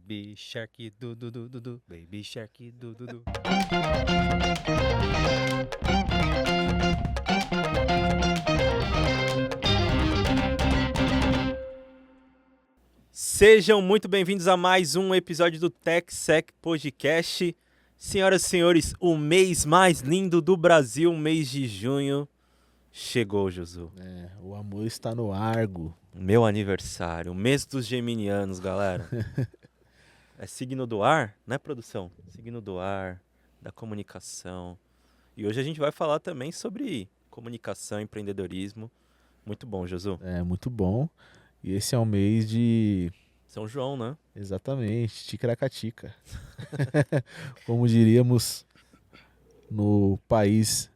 Baby Shark do do do do do, Baby Shark do do do. Sejam muito bem-vindos a mais um episódio do TechSec Podcast. Senhoras e senhores, o mês mais lindo do Brasil, o mês de junho, chegou, Josu. O amor está no Argo. Meu aniversário, o mês dos geminianos, galera. É signo do ar, né, produção? Signo do ar, da comunicação. E hoje a gente vai falar também sobre comunicação, empreendedorismo. Muito bom, Josu. É muito bom. E esse é o mês de... São João, né? Exatamente, ticaracatica. Como diríamos no país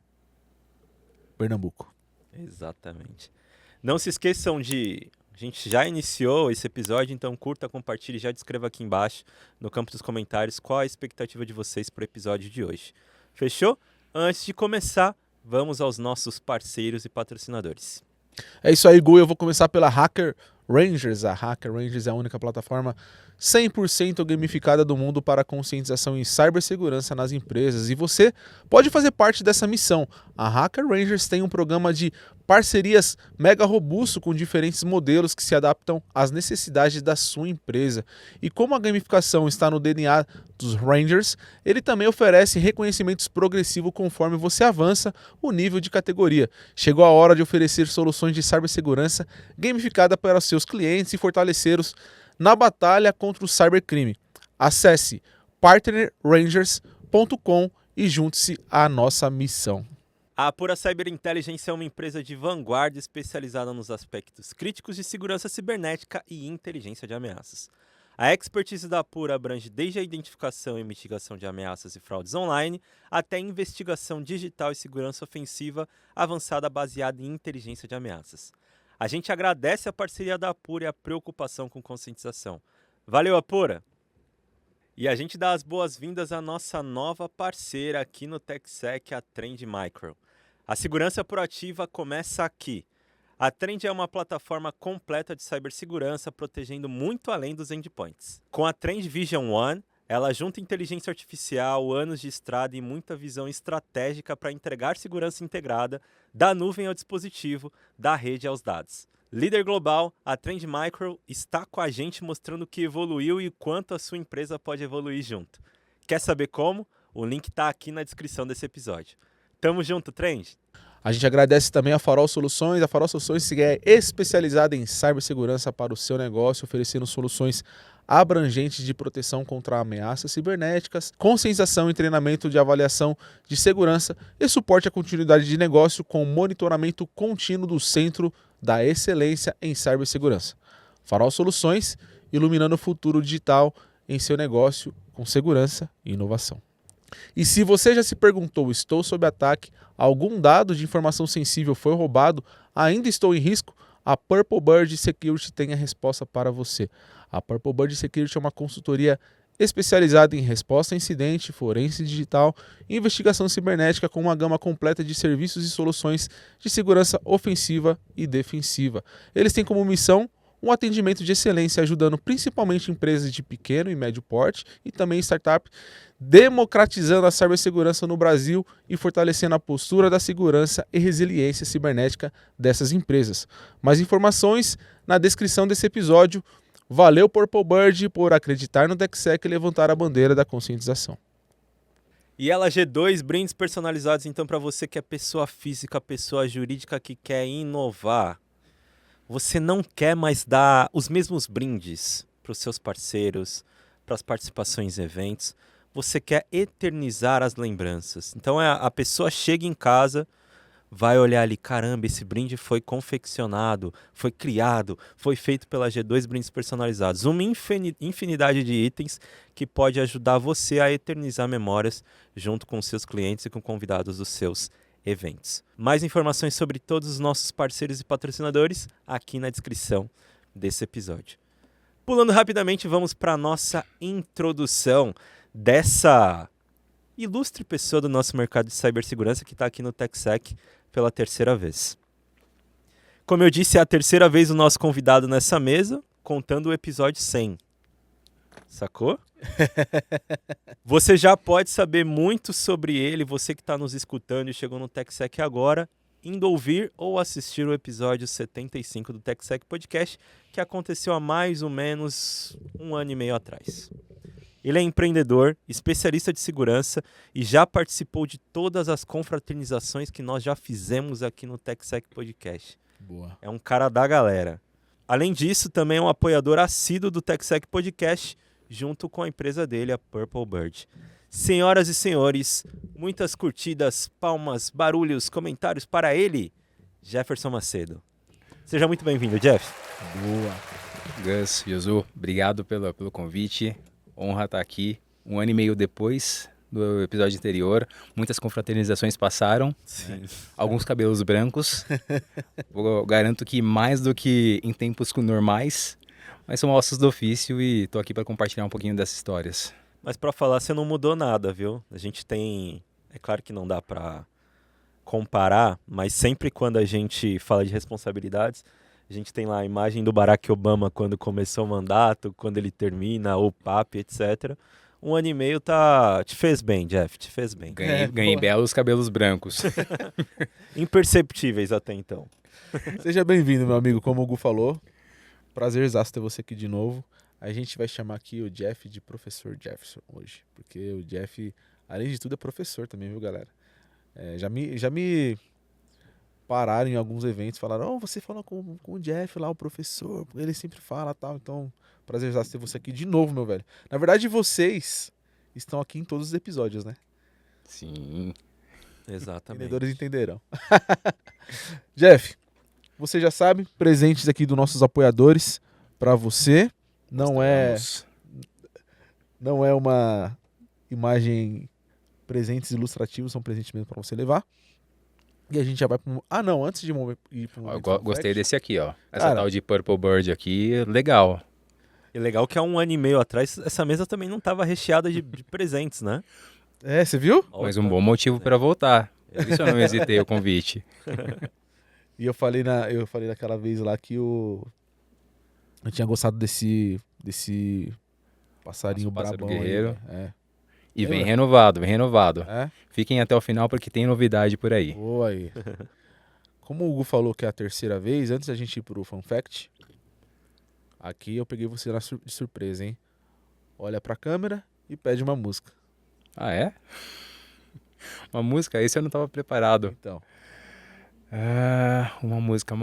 Pernambuco. Exatamente. Não se esqueçam de... A gente já iniciou esse episódio, então curta, compartilhe e já descreva aqui embaixo, no campo dos comentários, qual a expectativa de vocês para o episódio de hoje. Fechou? Antes de começar, vamos aos nossos parceiros e patrocinadores. É isso aí, Gu. Eu vou começar pela Hacker Rangers. A Hacker Rangers é a única plataforma 100% gamificada do mundo para conscientização em cibersegurança nas empresas. E você pode fazer parte dessa missão. A Hacker Rangers tem um programa de parcerias mega robusto com diferentes modelos que se adaptam às necessidades da sua empresa. E como a gamificação está no DNA dos Rangers, ele também oferece reconhecimentos progressivos conforme você avança o nível de categoria. Chegou a hora de oferecer soluções de cibersegurança gamificada para os seus clientes e fortalecê-los na batalha contra o cybercrime. Acesse partnerrangers.com e junte-se à nossa missão. A Apura Cyber Intelligence é uma empresa de vanguarda especializada nos aspectos críticos de segurança cibernética e inteligência de ameaças. A expertise da Apura abrange desde a identificação e mitigação de ameaças e fraudes online até a investigação digital e segurança ofensiva avançada baseada em inteligência de ameaças. A gente agradece a parceria da Apura e a preocupação com conscientização. Valeu, Apura! E a gente dá as boas-vindas à nossa nova parceira aqui no TechSec, a Trend Micro. A segurança proativa começa aqui. A Trend é uma plataforma completa de cibersegurança, protegendo muito além dos endpoints. Com a Trend Vision One, ela junta inteligência artificial, anos de estrada e muita visão estratégica para entregar segurança integrada da nuvem ao dispositivo, da rede aos dados. Líder global, a Trend Micro está com a gente mostrando que evoluiu e quanto a sua empresa pode evoluir junto. Quer saber como? O link está aqui na descrição desse episódio. Tamo junto, Trend! A gente agradece também a Farol Soluções. A Farol Soluções é especializada em cibersegurança para o seu negócio, oferecendo soluções abrangentes de proteção contra ameaças cibernéticas, conscientização e treinamento de avaliação de segurança e suporte à continuidade de negócio com monitoramento contínuo do Centro da Excelência em Cibersegurança. Farol Soluções, iluminando o futuro digital em seu negócio com segurança e inovação. E se você já se perguntou, estou sob ataque, algum dado de informação sensível foi roubado, ainda estou em risco? A Purple Bird Security tem a resposta para você. A Purple Bird Security é uma consultoria especializada em resposta a incidente, forense digital e investigação cibernética com uma gama completa de serviços e soluções de segurança ofensiva e defensiva. Eles têm como missão um atendimento de excelência, ajudando principalmente empresas de pequeno e médio porte e também startups, democratizando a cibersegurança no Brasil e fortalecendo a postura da segurança e resiliência cibernética dessas empresas. Mais informações na descrição desse episódio. Valeu, Purple Bird, por acreditar no TechSec e levantar a bandeira da conscientização. E ela G2, brindes personalizados então para você que é pessoa física, pessoa jurídica que quer inovar. Você não quer mais dar os mesmos brindes para os seus parceiros, para as participações em eventos. Você quer eternizar as lembranças. Então a pessoa chega em casa, vai olhar ali, caramba, esse brinde foi confeccionado, foi criado, foi feito pela G2 Brindes Personalizados. Uma infinidade de itens que pode ajudar você a eternizar memórias junto com seus clientes e com convidados dos seus eventos. Mais informações sobre todos os nossos parceiros e patrocinadores aqui na descrição desse episódio. Pulando rapidamente, vamos para a nossa introdução dessa ilustre pessoa do nosso mercado de cibersegurança que está aqui no TechSec pela terceira vez. Como eu disse, é a terceira vez o nosso convidado nessa mesa, contando o episódio 100. Sacou? Você já pode saber muito sobre ele, você que está nos escutando e chegou no TechSec agora, indo ouvir ou assistir o episódio 75 do TechSec Podcast, que aconteceu há mais ou menos 1 ano e meio atrás. Ele é empreendedor, especialista de segurança e já participou de todas as confraternizações que nós já fizemos aqui no TechSec Podcast. Boa. É um cara da galera. Além disso, também é um apoiador assíduo do TechSec Podcast, junto com a empresa dele, a Purple Bird. Senhoras e senhores, muitas curtidas, palmas, barulhos, comentários para ele, Jefferson Macedo. Seja muito bem-vindo, Jeff. Boa. Gus, Josu, obrigado pelo convite. Honra estar aqui 1 ano e meio depois do episódio anterior. Muitas confraternizações passaram. Sim. Alguns cabelos brancos. Eu garanto que mais do que em tempos normais. Mas são ossos do ofício e estou aqui para compartilhar um pouquinho dessas histórias. Mas para falar, você não mudou nada, viu? A gente tem... É claro que não dá para comparar, mas sempre quando a gente fala de responsabilidades, a gente tem lá a imagem do Barack Obama quando começou o mandato, quando ele termina, o papo, etc. 1 ano e meio te fez bem, Jeff, te fez bem. Ganhei belos cabelos brancos. Imperceptíveis até então. Seja bem-vindo, meu amigo. Como o Gu falou, prazerzaço ter você aqui de novo. A gente vai chamar aqui o Jeff de Professor Jefferson hoje, porque o Jeff, além de tudo, é professor também, viu, galera? Já me pararam em alguns eventos, falaram, você falou com o Jeff lá, o professor, ele sempre fala tal, então prazerzaço ter você aqui de novo, meu velho. Na verdade, vocês estão aqui em todos os episódios, né? Sim. Exatamente. Entendedores entenderão. Jeff, você já sabe, presentes aqui dos nossos apoiadores para você. Não é uma imagem, presentes ilustrativos, são presentes mesmo para você levar. E a gente já vai para antes de ir para Eu gostei desse aqui, ó. Essa Cara, tal de Purple Bird aqui, legal. E legal que há 1 ano e meio atrás, essa mesa também não estava recheada de presentes, né? você viu? Mas um bom motivo para voltar. Por isso eu não hesitei o convite. E eu falei naquela vez lá que eu tinha gostado desse passarinho Pássaro brabão guerreiro. aí. E vem Lembra? renovado. É? Fiquem até o final porque tem novidade por aí. Boa aí. Como o Hugo falou que é a 3ª vez, antes da gente ir pro Fun Fact, aqui eu peguei você de surpresa, hein? Olha pra câmera e pede uma música. Ah, é? Uma música? Esse eu não tava preparado. Então, Uma música.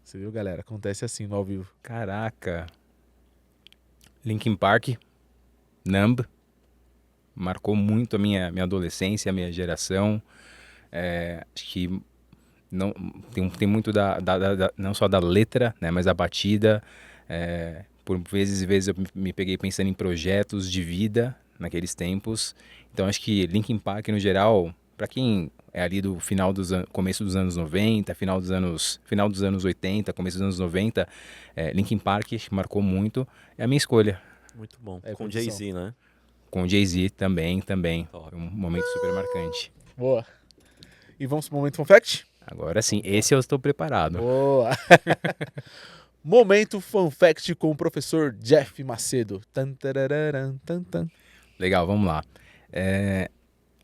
você viu, galera? Acontece assim no ao vivo. Caraca. Linkin Park. Numb. Marcou muito a minha adolescência, a minha geração. Acho que não, tem muito não só da letra, né, mas da batida. Por vezes e vezes eu me peguei pensando em projetos de vida naqueles tempos. Então acho que Linkin Park, no geral, para quem é ali do começo dos anos 90, final dos anos 80, começo dos anos 90, Linkin Park marcou muito. É a minha escolha. Muito bom. É, Com produção. Jay-Z, né? Com o Jay-Z também. Top. Foi um momento super marcante. Boa. E vamos pro Momento Fun Fact? Agora sim, esse eu estou preparado. Boa. Momento Fun Fact com o professor Jeff Macedo. Tan, tarararam, tan, tan. Legal, vamos lá.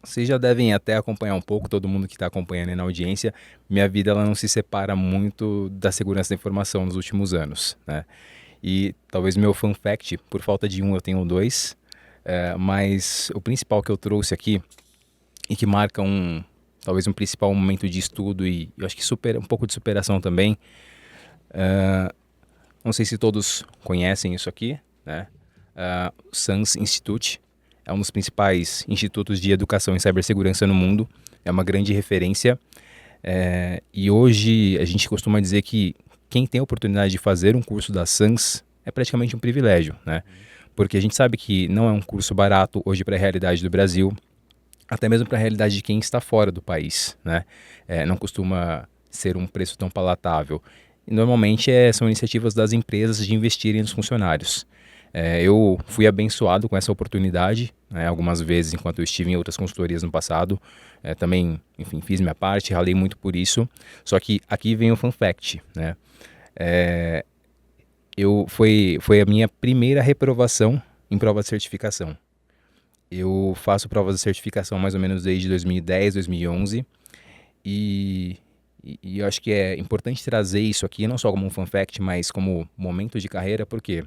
Vocês já devem até acompanhar um pouco, todo mundo que está acompanhando aí na audiência, minha vida ela não se separa muito da segurança da informação nos últimos anos, né? E talvez meu fun fact, por falta de um eu tenho 2, mas o principal que eu trouxe aqui e que marca talvez um principal momento de estudo e eu acho que um pouco de superação também, não sei se todos conhecem isso aqui, né? SANS Institute é um dos principais institutos de educação em cibersegurança no mundo, é uma grande referência e hoje a gente costuma dizer que quem tem a oportunidade de fazer um curso da SANS é praticamente um privilégio, né? Porque a gente sabe que não é um curso barato hoje para a realidade do Brasil, até mesmo para a realidade de quem está fora do país, né? Não costuma ser um preço tão palatável. E normalmente são iniciativas das empresas de investirem nos funcionários. Eu fui abençoado com essa oportunidade, né, algumas vezes enquanto eu estive em outras consultorias no passado. Também, enfim, fiz minha parte, ralei muito por isso. Só que aqui vem o fun fact, né? Foi a minha primeira reprovação em prova de certificação. Eu faço provas de certificação mais ou menos desde 2010, 2011 e eu acho que é importante trazer isso aqui, não só como um fun fact, mas como momento de carreira, porque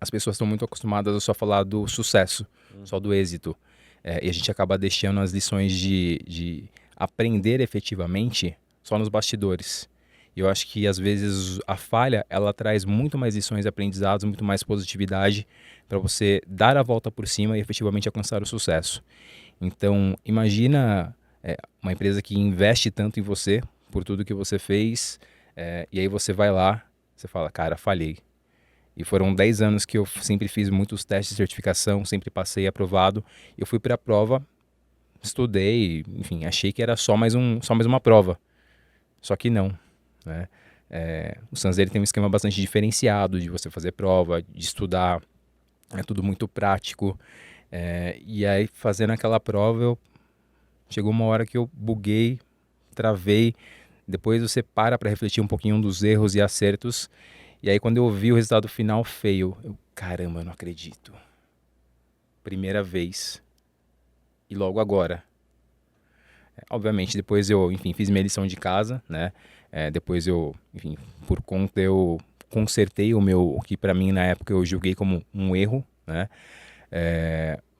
as pessoas estão muito acostumadas a só falar do sucesso, só do êxito. E a gente acaba deixando as lições de aprender efetivamente só nos bastidores. E eu acho que às vezes a falha, ela traz muito mais lições, aprendizados, muito mais positividade para você dar a volta por cima e efetivamente alcançar o sucesso. Então, imagina uma empresa que investe tanto em você, por tudo que você fez, e aí você vai lá, você fala, cara, falhei. E foram 10 anos que eu sempre fiz muitos testes de certificação, sempre passei aprovado. Eu fui para a prova, estudei, enfim, achei que era só mais uma prova. Só que não, né? O SANS ele tem um esquema bastante diferenciado de você fazer prova, de estudar, é tudo muito prático. E aí, fazendo aquela prova, chegou uma hora que eu buguei, travei. Depois você para refletir um pouquinho dos erros e acertos. E aí, quando eu vi o resultado final feio, caramba, eu não acredito. Primeira vez. E logo agora. Obviamente, depois eu, enfim, fiz minha lição de casa, né? Depois eu, enfim, por conta eu consertei o que para mim na época eu julguei como um erro, né?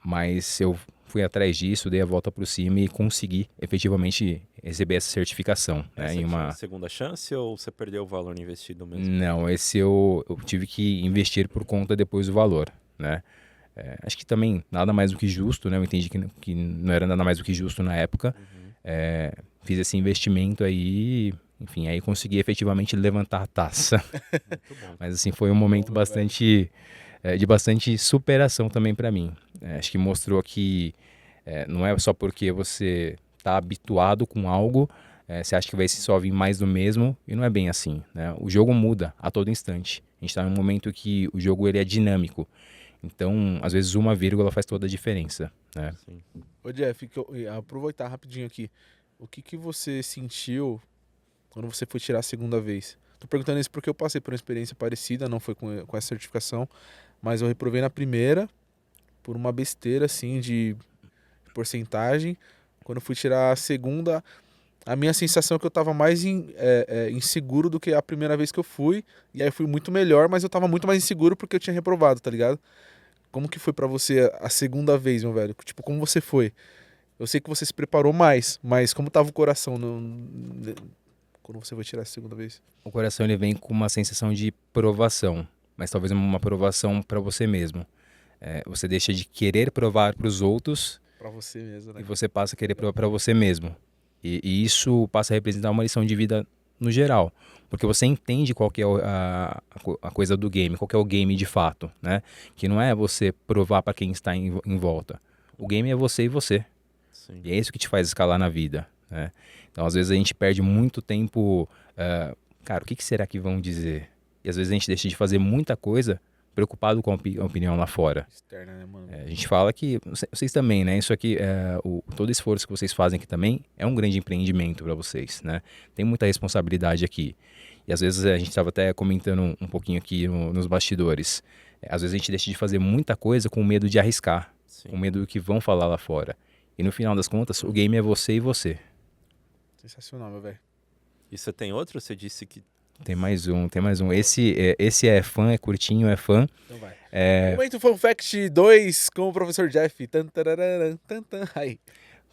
Mas eu fui atrás disso, dei a volta por cima e consegui efetivamente receber essa certificação. Essa Em tinha uma uma segunda chance ou você perdeu o valor investido mesmo? Não, esse eu tive que investir por conta depois do valor, né? Acho que também nada mais do que justo, né? Eu entendi que não era nada mais do que justo na época. Fiz esse investimento aí, enfim, aí consegui efetivamente levantar a taça. Muito bom. Mas assim, foi um momento de bastante superação também para mim. Acho que mostrou que não é só porque você está habituado com algo, você acha que vai só vir mais do mesmo, e não é bem assim, né? O jogo muda a todo instante. A gente está num momento que o jogo ele é dinâmico. Então, às vezes, uma vírgula faz toda a diferença, né? Sim. Ô Jeff, aproveitar rapidinho aqui. O que você sentiu quando você foi tirar a segunda vez? Tô perguntando isso porque eu passei por uma experiência parecida, não foi com essa certificação, mas eu reprovei na primeira por uma besteira assim de porcentagem. Quando eu fui tirar a segunda, a minha sensação é que eu tava mais inseguro do que a primeira vez que eu fui. E aí eu fui muito melhor, mas eu tava muito mais inseguro porque eu tinha reprovado, tá ligado? Como que foi pra você a segunda vez, meu velho? Tipo, como você foi? Eu sei que você se preparou mais, mas como tava o coração quando você foi tirar a segunda vez? O coração ele vem com uma sensação de provação, mas talvez uma provação para você mesmo. Você deixa de querer provar para os outros Pra você mesmo, né? e você passa a querer provar para você mesmo. E isso passa a representar uma lição de vida no geral, porque você entende qual que é a coisa do game, qual que é o game de fato, né? Que não é você provar para quem está em volta. O game é você e você. Sim. E é isso que te faz escalar na vida, né? Então, às vezes a gente perde muito tempo, cara, o que será que vão dizer? E às vezes a gente deixa de fazer muita coisa preocupado com a opinião lá fora. Externa, né, mano? A gente fala que, vocês também, né? Isso aqui, todo esforço que vocês fazem aqui também é um grande empreendimento para vocês, né? Tem muita responsabilidade aqui. E às vezes a gente estava até comentando um pouquinho aqui nos bastidores. Às vezes a gente deixa de fazer muita coisa com medo de arriscar, Sim. com medo do que vão falar lá fora. E no final das contas, o game é você e você. Sensacional, meu velho. E você tem outro? Você disse que... Tem mais um. Esse é fã, é curtinho, é fã. Então vai. É, Momento Fun Fact 2 com o professor Jeff. Tan, tararara, tan, tan. Aí.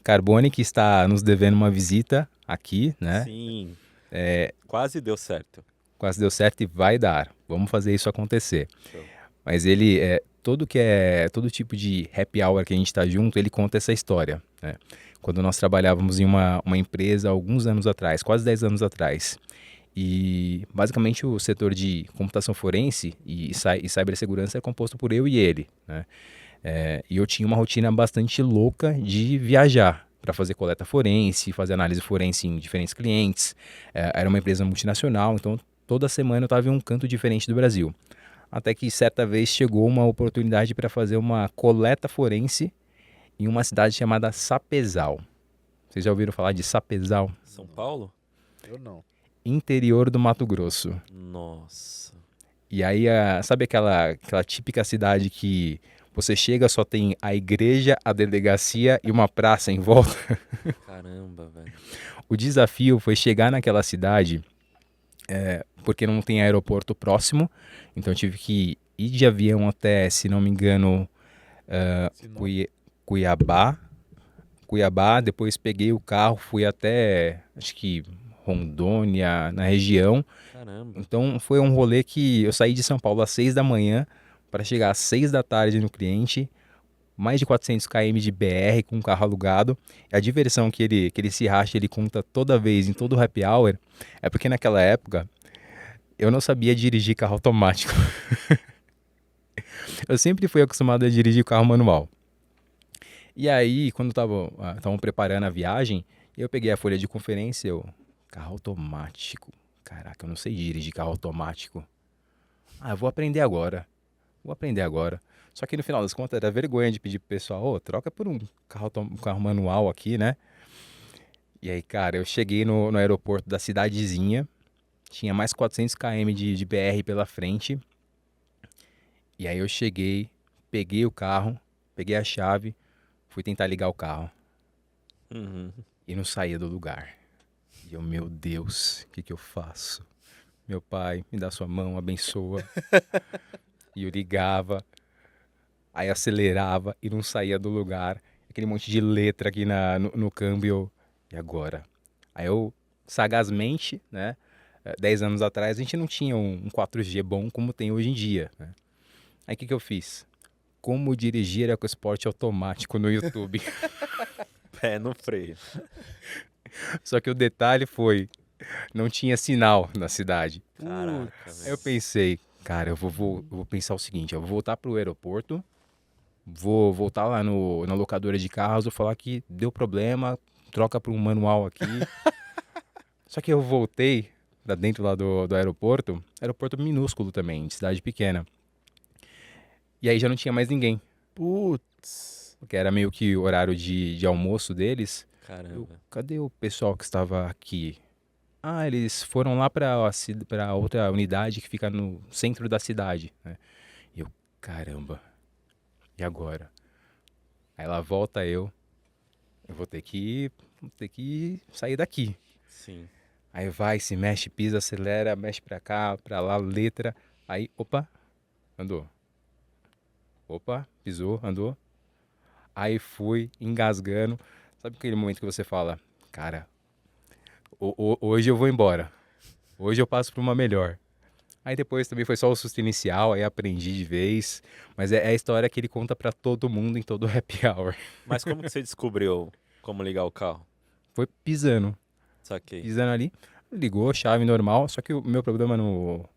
Carbone, que está nos devendo uma visita aqui, né? Sim. É, Quase deu certo. quase deu certo e vai dar. Vamos fazer isso acontecer. Show. Mas todo tipo de happy hour que a gente está junto, ele conta essa história, né? Quando nós trabalhávamos em uma empresa alguns anos atrás, quase 10 anos atrás, e basicamente o setor de computação forense e cibersegurança é composto por eu e ele, né? E eu tinha uma rotina bastante louca de viajar para fazer coleta forense, fazer análise forense em diferentes clientes. Era uma empresa multinacional, então toda semana eu estava em um canto diferente do Brasil. Até que certa vez chegou uma oportunidade para fazer uma coleta forense em uma cidade chamada Sapezal. Vocês já ouviram falar de Sapezal? São Paulo? Eu não. Interior do Mato Grosso. Nossa. E aí, sabe aquela típica cidade que você chega, só tem a igreja, a delegacia e uma praça em volta? Caramba, velho. O desafio foi chegar naquela cidade, porque não tem aeroporto próximo, então eu tive que ir de avião até, se não me engano, Sinop. Cuiabá. Cuiabá, depois peguei o carro, fui até, acho que Rondônia, na região. Caramba. Então foi um rolê que eu saí de São Paulo às 6 da manhã para chegar às 6 da tarde no cliente, mais de 400 km de BR com um carro alugado. A diversão que ele se racha, ele conta toda vez, em todo o happy hour, é porque naquela época eu não sabia dirigir carro automático. Eu sempre fui acostumado a dirigir carro manual. E aí, quando estavam preparando a viagem, eu peguei a folha de conferência, carro automático. Caraca, eu não sei dirigir carro automático. Ah, eu vou aprender agora. Vou aprender agora. Só que no final das contas era vergonha de pedir pro pessoal, troca por um carro manual aqui, né? E aí, cara, eu cheguei no aeroporto da cidadezinha, tinha mais 400 km de BR pela frente. E aí eu cheguei, peguei o carro, peguei a chave, fui tentar ligar o carro Uhum. e não saía do lugar. E eu, meu Deus, o que que eu faço? Meu pai, me dá sua mão, abençoa. E eu ligava, aí acelerava e não saía do lugar. Aquele monte de letra aqui no câmbio. E agora? Aí eu, sagazmente, né? 10 anos atrás a gente não tinha um 4G bom como tem hoje em dia, né? Aí o que que eu fiz? Como dirigir EcoSport automático no YouTube. Pé no freio. Só que o detalhe foi, não tinha sinal na cidade. Caraca, Aí eu velho. pensei, cara, eu vou pensar o seguinte, eu vou voltar pro aeroporto, vou voltar lá na locadora de carros, vou falar que deu problema, troca para um manual aqui. Só que eu voltei pra dentro lá do aeroporto minúsculo também, de cidade pequena. E aí já não tinha mais ninguém, Putz. porque era meio que o horário de almoço deles. Caramba. Cadê o pessoal que estava aqui? Ah, eles foram lá para outra unidade que fica no centro da cidade, né? E eu, caramba, e agora? Aí lá volta eu vou ter que sair daqui. Sim. Aí vai, se mexe, pisa, acelera, mexe pra cá, pra lá, letra. Aí, opa, andou. Opa, pisou, andou. Aí fui, engasgando. Sabe aquele momento que você fala, cara, hoje eu vou embora. Hoje eu passo pra uma melhor. Aí depois também foi só o susto inicial, aí aprendi de vez. Mas é a história que ele conta pra todo mundo em todo o happy hour. Mas como que você descobriu como ligar o carro? Foi pisando. Saquei. Pisando ali, ligou, chave normal. Só que o meu problema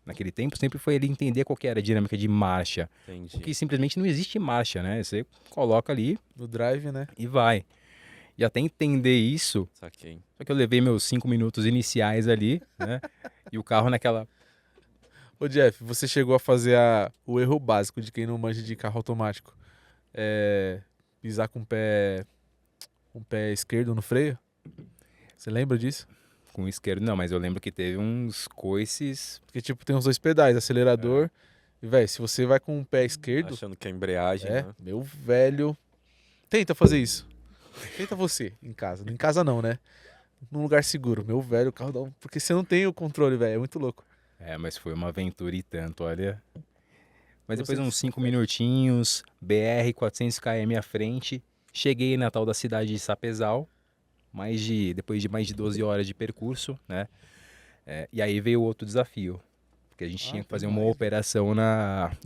naquele tempo sempre foi ele entender qual que era a dinâmica de marcha. Entendi. Porque simplesmente não existe marcha, né? Você coloca ali No drive, né? e vai. E até entender isso, Saquei. só que eu levei meus 5 minutos iniciais ali, né? E o carro naquela. Ô Jeff, você chegou a fazer o erro básico de quem não manja de carro automático. É pisar com o pé esquerdo no freio. Você lembra disso? Com o isqueiro, não, mas eu lembro que teve uns coices. Porque, tipo, tem os dois pedais, acelerador. E, velho, se você vai com o pé esquerdo, Achando que é embreagem, né? meu velho. Tenta fazer isso. Tenta você, em casa. Em casa não, né? Num lugar seguro. Meu velho, o carro dá um. Porque você não tem o controle, velho. É muito louco. Mas foi uma aventura e tanto, olha. Mas E depois você uns 5 confere. minutinhos, BR 400 km à frente, cheguei na tal da cidade de Sapezal, depois de mais de 12 horas de percurso, né? E aí veio outro desafio, porque a gente tinha que tem fazer uma mais. operação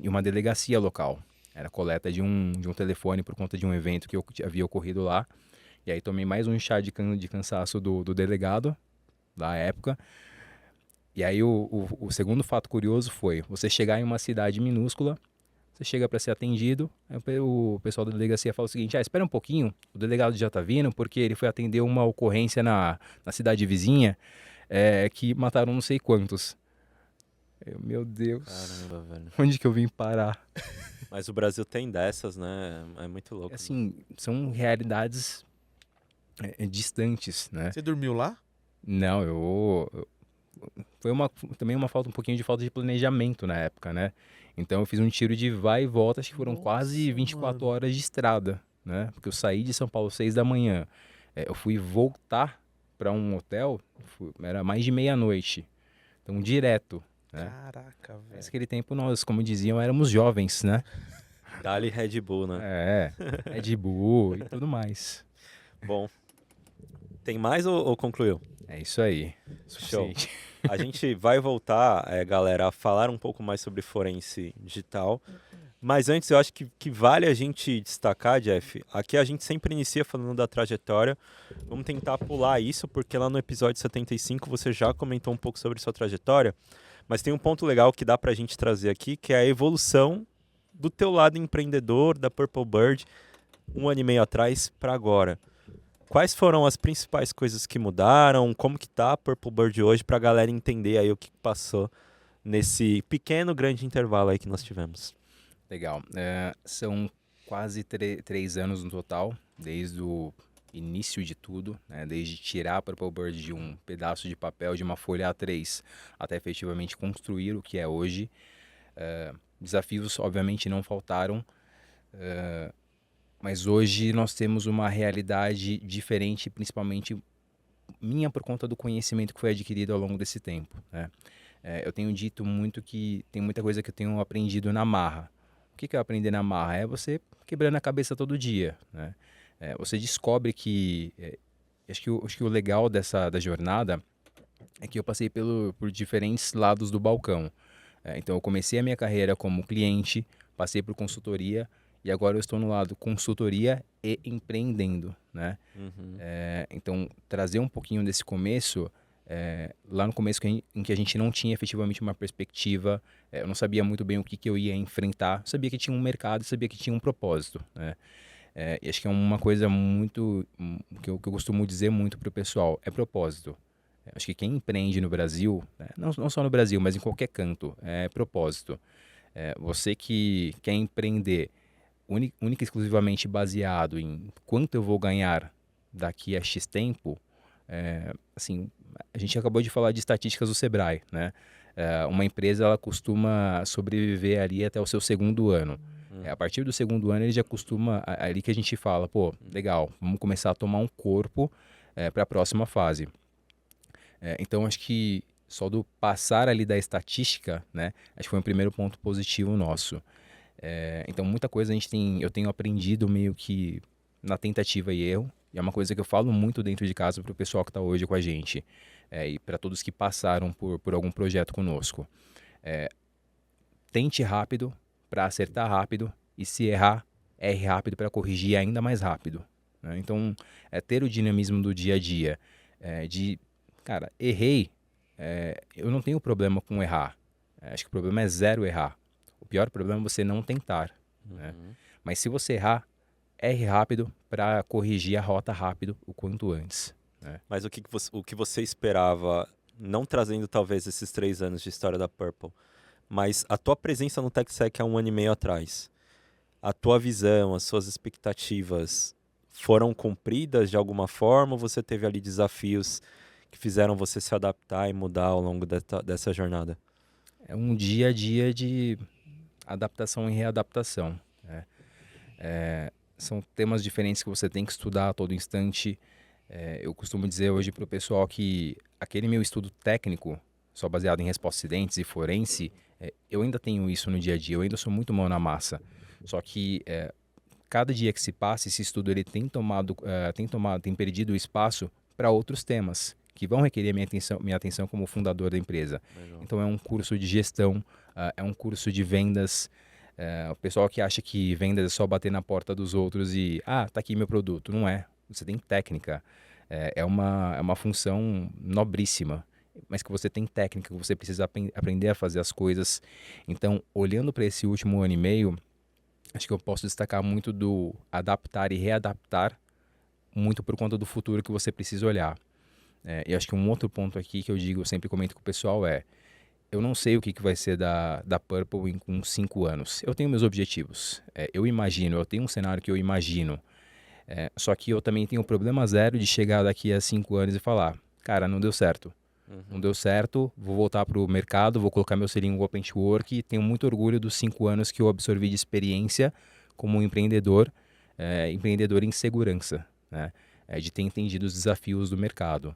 em uma delegacia local. Era coleta de um telefone por conta de um evento que havia ocorrido lá. E aí tomei mais um chá de cansaço do delegado da época. E aí o segundo fato curioso foi você chegar em uma cidade minúscula, você chega para ser atendido, aí o pessoal da delegacia fala o seguinte, espera um pouquinho, o delegado já tá vindo porque ele foi atender uma ocorrência na cidade vizinha que mataram não sei quantos. Meu Deus, Caramba, velho. onde que eu vim parar? Mas o Brasil tem dessas, né? É muito louco. Né? Assim, são realidades distantes, né? Você dormiu lá? Não, eu foi também um pouquinho de falta de planejamento na época, né? Então eu fiz um tiro de vai e volta, acho que foram quase 24 horas de estrada, né? Porque eu saí de São Paulo às 6 da manhã, eu fui voltar para um hotel, era mais de meia-noite, então direto, né? Caraca, velho. Mas naquele tempo nós, como diziam, éramos jovens, né? Dali Red Bull, né? Red Bull e tudo mais. Bom, tem mais ou concluiu? É isso aí. Show. Suficiente. A gente vai voltar, galera, a falar um pouco mais sobre forense digital. Mas antes, eu acho que vale a gente destacar, Jeff, aqui a gente sempre inicia falando da trajetória. Vamos tentar pular isso, porque lá no episódio 75 você já comentou um pouco sobre sua trajetória. Mas tem um ponto legal que dá pra gente trazer aqui, que é a evolução do teu lado empreendedor, da Purple Bird, 1 ano e meio atrás para agora. Quais foram as principais coisas que mudaram? Como que tá a Purple Bird hoje para a galera entender aí o que passou nesse pequeno, grande intervalo aí que nós tivemos? Legal. São quase 3 anos no total, desde o início de tudo, né? Desde tirar a Purple Bird de um pedaço de papel, de uma folha A3, até efetivamente construir o que é hoje. Desafios, obviamente, não faltaram, mas hoje nós temos uma realidade diferente, principalmente minha por conta do conhecimento que foi adquirido ao longo desse tempo, né? Eu tenho dito muito que tem muita coisa que eu tenho aprendido na marra. O que é aprender na marra? É você quebrando a cabeça todo dia, né? Você descobre que... acho que o legal da jornada é que eu passei por diferentes lados do balcão. Então eu comecei a minha carreira como cliente, passei por consultoria e agora eu estou no lado consultoria e empreendendo, né? Uhum. Então trazer um pouquinho desse começo, lá no começo em que a gente não tinha efetivamente uma perspectiva, eu não sabia muito bem o que eu ia enfrentar, sabia que tinha um mercado, sabia que tinha um propósito, né? E acho que é uma coisa muito que eu costumo dizer muito para o pessoal, é propósito. Acho que quem empreende no Brasil, né, não só no Brasil, mas em qualquer canto, é propósito. Você que quer empreender única e exclusivamente baseado em quanto eu vou ganhar daqui a X tempo, assim, a gente acabou de falar de estatísticas do Sebrae, né? Uma empresa ela costuma sobreviver ali até o seu 2º ano. A partir do 2º ano ele já costuma, ali que a gente fala, pô, legal, vamos começar a tomar um corpo para a próxima fase. Então acho que só do passar ali da estatística, né, acho que foi um primeiro ponto positivo nosso. Então muita coisa eu tenho aprendido meio que na tentativa e erro, e é uma coisa que eu falo muito dentro de casa para o pessoal que está hoje com a gente, e para todos que passaram por algum projeto conosco. Tente rápido para acertar rápido, e se errar, erre rápido para corrigir ainda mais rápido, né? Então ter o dinamismo do dia a dia, cara, errei, eu não tenho problema com errar. Acho que o problema é zero errar. O pior problema é você não tentar, né? Mas se você errar, erre rápido para corrigir a rota rápido o quanto antes, né? Mas o que você esperava, não trazendo talvez esses 3 anos de história da Purple, mas a tua presença no TechSec há 1 ano e meio atrás, a tua visão, as suas expectativas foram cumpridas de alguma forma, ou você teve ali desafios que fizeram você se adaptar e mudar ao longo dessa jornada? É um dia a dia de adaptação e readaptação, né? São temas diferentes que você tem que estudar a todo instante. Eu costumo dizer hoje para o pessoal que aquele meu estudo técnico, só baseado em respostas a acidentes e forense, eu ainda tenho isso no dia a dia, eu ainda sou muito mão na massa. Só que cada dia que se passa, esse estudo ele tem perdido o espaço para outros temas que vão requerer minha atenção como fundador da empresa. Legal. Então é um curso de gestão, é um curso de vendas. O pessoal que acha que vendas é só bater na porta dos outros e tá aqui meu produto. Não é. Você tem técnica. É uma função nobríssima, mas que você tem técnica, que você precisa aprender a fazer as coisas. Então, olhando para esse último ano e meio, acho que eu posso destacar muito do adaptar e readaptar, muito por conta do futuro que você precisa olhar. E acho que um outro ponto aqui que eu sempre comento com o pessoal eu não sei o que vai ser da Purple com 5 anos. Eu tenho meus objetivos. Eu tenho um cenário que eu imagino. Só que eu também tenho problema zero de chegar daqui a 5 anos e falar, cara, não deu certo. Não deu certo, vou voltar para o mercado, vou colocar meu selinho Open to Work. Tenho muito orgulho dos 5 anos que eu absorvi de experiência como empreendedor, empreendedor em segurança, né? De ter entendido os desafios do mercado.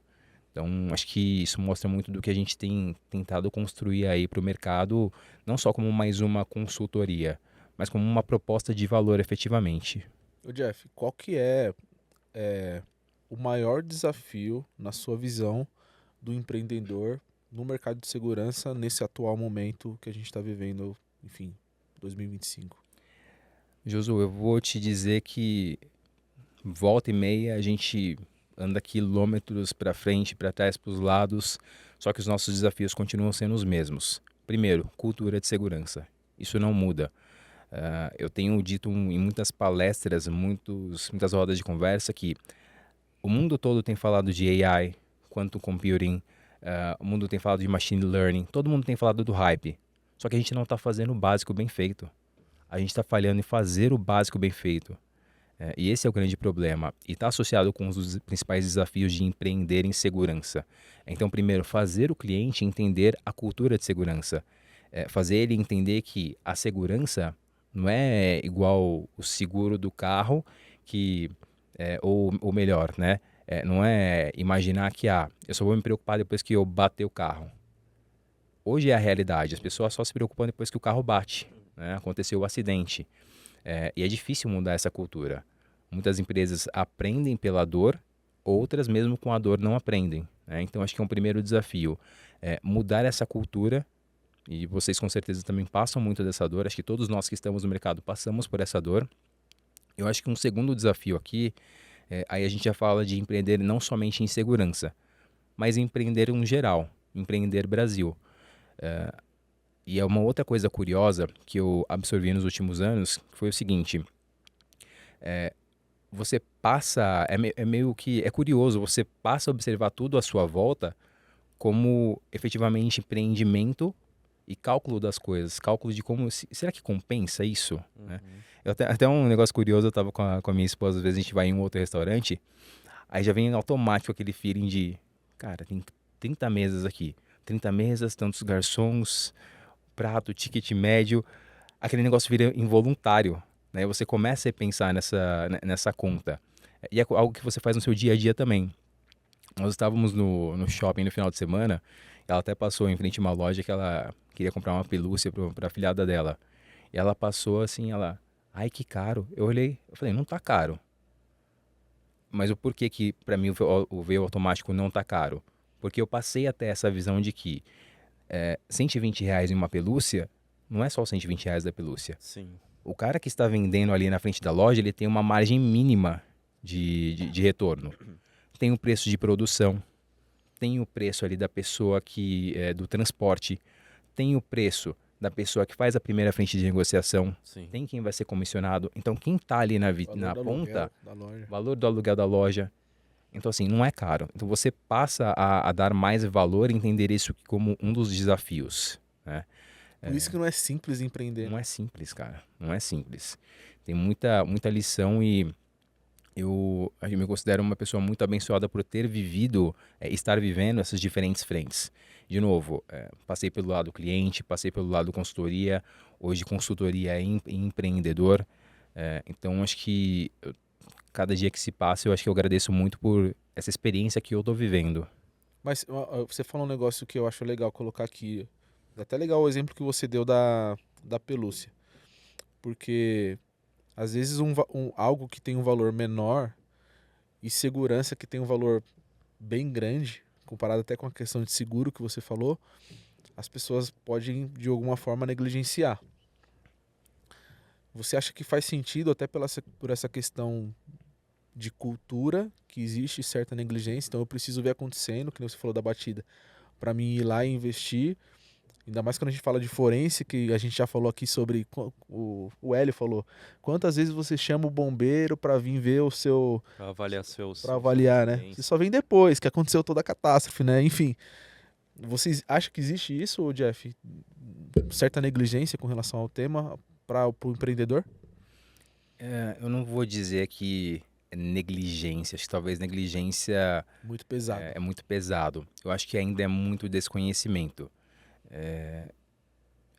Então, acho que isso mostra muito do que a gente tem tentado construir aí para o mercado, não só como mais uma consultoria, mas como uma proposta de valor efetivamente. Ô Jeff, qual que é o maior desafio, na sua visão, do empreendedor no mercado de segurança nesse atual momento que a gente está vivendo, enfim, 2025? Josu, eu vou te dizer que volta e meia a gente anda quilômetros para frente, para trás, para os lados, só que os nossos desafios continuam sendo os mesmos. Primeiro, cultura de segurança. Isso não muda. Eu tenho dito em muitas palestras, muitas rodas de conversa que o mundo todo tem falado de AI, quantum computing, o mundo tem falado de machine learning, todo mundo tem falado do hype. Só que a gente não está fazendo o básico bem feito. A gente está falhando em fazer o básico bem feito. E esse é o grande problema. E está associado com um dos principais desafios de empreender em segurança. Então, primeiro, fazer o cliente entender a cultura de segurança. Fazer ele entender que a segurança não é igual o seguro do carro, ou melhor, né? Não é imaginar que eu só vou me preocupar depois que eu bater o carro. Hoje é a realidade. As pessoas só se preocupam depois que o carro bate, né? Aconteceu o acidente. E é difícil mudar essa cultura. Muitas empresas aprendem pela dor, outras mesmo com a dor não aprendem, né? Então acho que é um primeiro desafio, mudar essa cultura, e vocês com certeza também passam muito dessa dor, acho que todos nós que estamos no mercado passamos por essa dor. Eu acho que um segundo desafio aqui, aí a gente já fala de empreender não somente em segurança, mas empreender em geral, empreender Brasil. E é uma outra coisa curiosa que eu absorvi nos últimos anos, que foi o seguinte: você passa, meio que, é curioso, você passa a observar tudo à sua volta como efetivamente empreendimento e cálculo das coisas, cálculo de como, será que compensa isso? Né? Até um negócio curioso, eu tava com a minha esposa, às vezes a gente vai em um outro restaurante, aí já vem automático aquele feeling de, cara, tem 30 mesas aqui, 30 mesas, tantos garçons, prato, ticket médio, aquele negócio vira involuntário, né? Você começa a pensar nessa conta. E é algo que você faz no seu dia a dia também. Nós estávamos no shopping no final de semana, ela até passou em frente a uma loja que ela queria comprar uma pelúcia para a filhada dela. E ela passou assim, ai que caro. Eu olhei, eu falei, não tá caro. Mas o porquê que para mim o veio automático não tá caro? Porque eu passei até essa visão de que R$ 120 em uma pelúcia não é só os R$ 120 da pelúcia. Sim. O cara que está vendendo ali na frente da loja, ele tem uma margem mínima de retorno. Tem o preço de produção, tem o preço ali da pessoa do transporte, tem o preço da pessoa que faz a primeira frente de negociação, Sim. tem quem vai ser comissionado. Então, quem está ali na ponta, valor do aluguel da loja. Então, assim, não é caro. Então, você passa a dar mais valor e entender isso como um dos desafios, né? Por isso que não é simples empreender. Não é simples, cara. Não é simples. Tem muita lição e eu me considero uma pessoa muito abençoada por ter vivido, estar vivendo essas diferentes frentes. De novo, passei pelo lado cliente, passei pelo lado consultoria, hoje consultoria em empreendedor. Então, acho que cada dia que se passa, eu acho que eu agradeço muito por essa experiência que eu tô vivendo. Mas você falou um negócio que eu acho legal colocar aqui. É até legal o exemplo que você deu da pelúcia. Porque às vezes algo que tem um valor menor e segurança que tem um valor bem grande, comparado até com a questão de seguro que você falou, as pessoas podem de alguma forma negligenciar. Você acha que faz sentido até por essa questão de cultura, que existe certa negligência, então eu preciso ver acontecendo, que nem você falou da batida, para mim ir lá e investir. Ainda mais quando a gente fala de forense, que a gente já falou aqui sobre, o Hélio falou, quantas vezes você chama o bombeiro para vir ver o seu... Pra avaliar Para avaliar, né? Você só vem depois, que aconteceu toda a catástrofe, né? Enfim, vocês acham que existe isso, Jeff? Certa negligência com relação ao tema para o empreendedor? Eu não vou dizer que negligência. Acho que talvez negligência Muito pesado. é muito pesado. Eu acho que ainda é muito desconhecimento.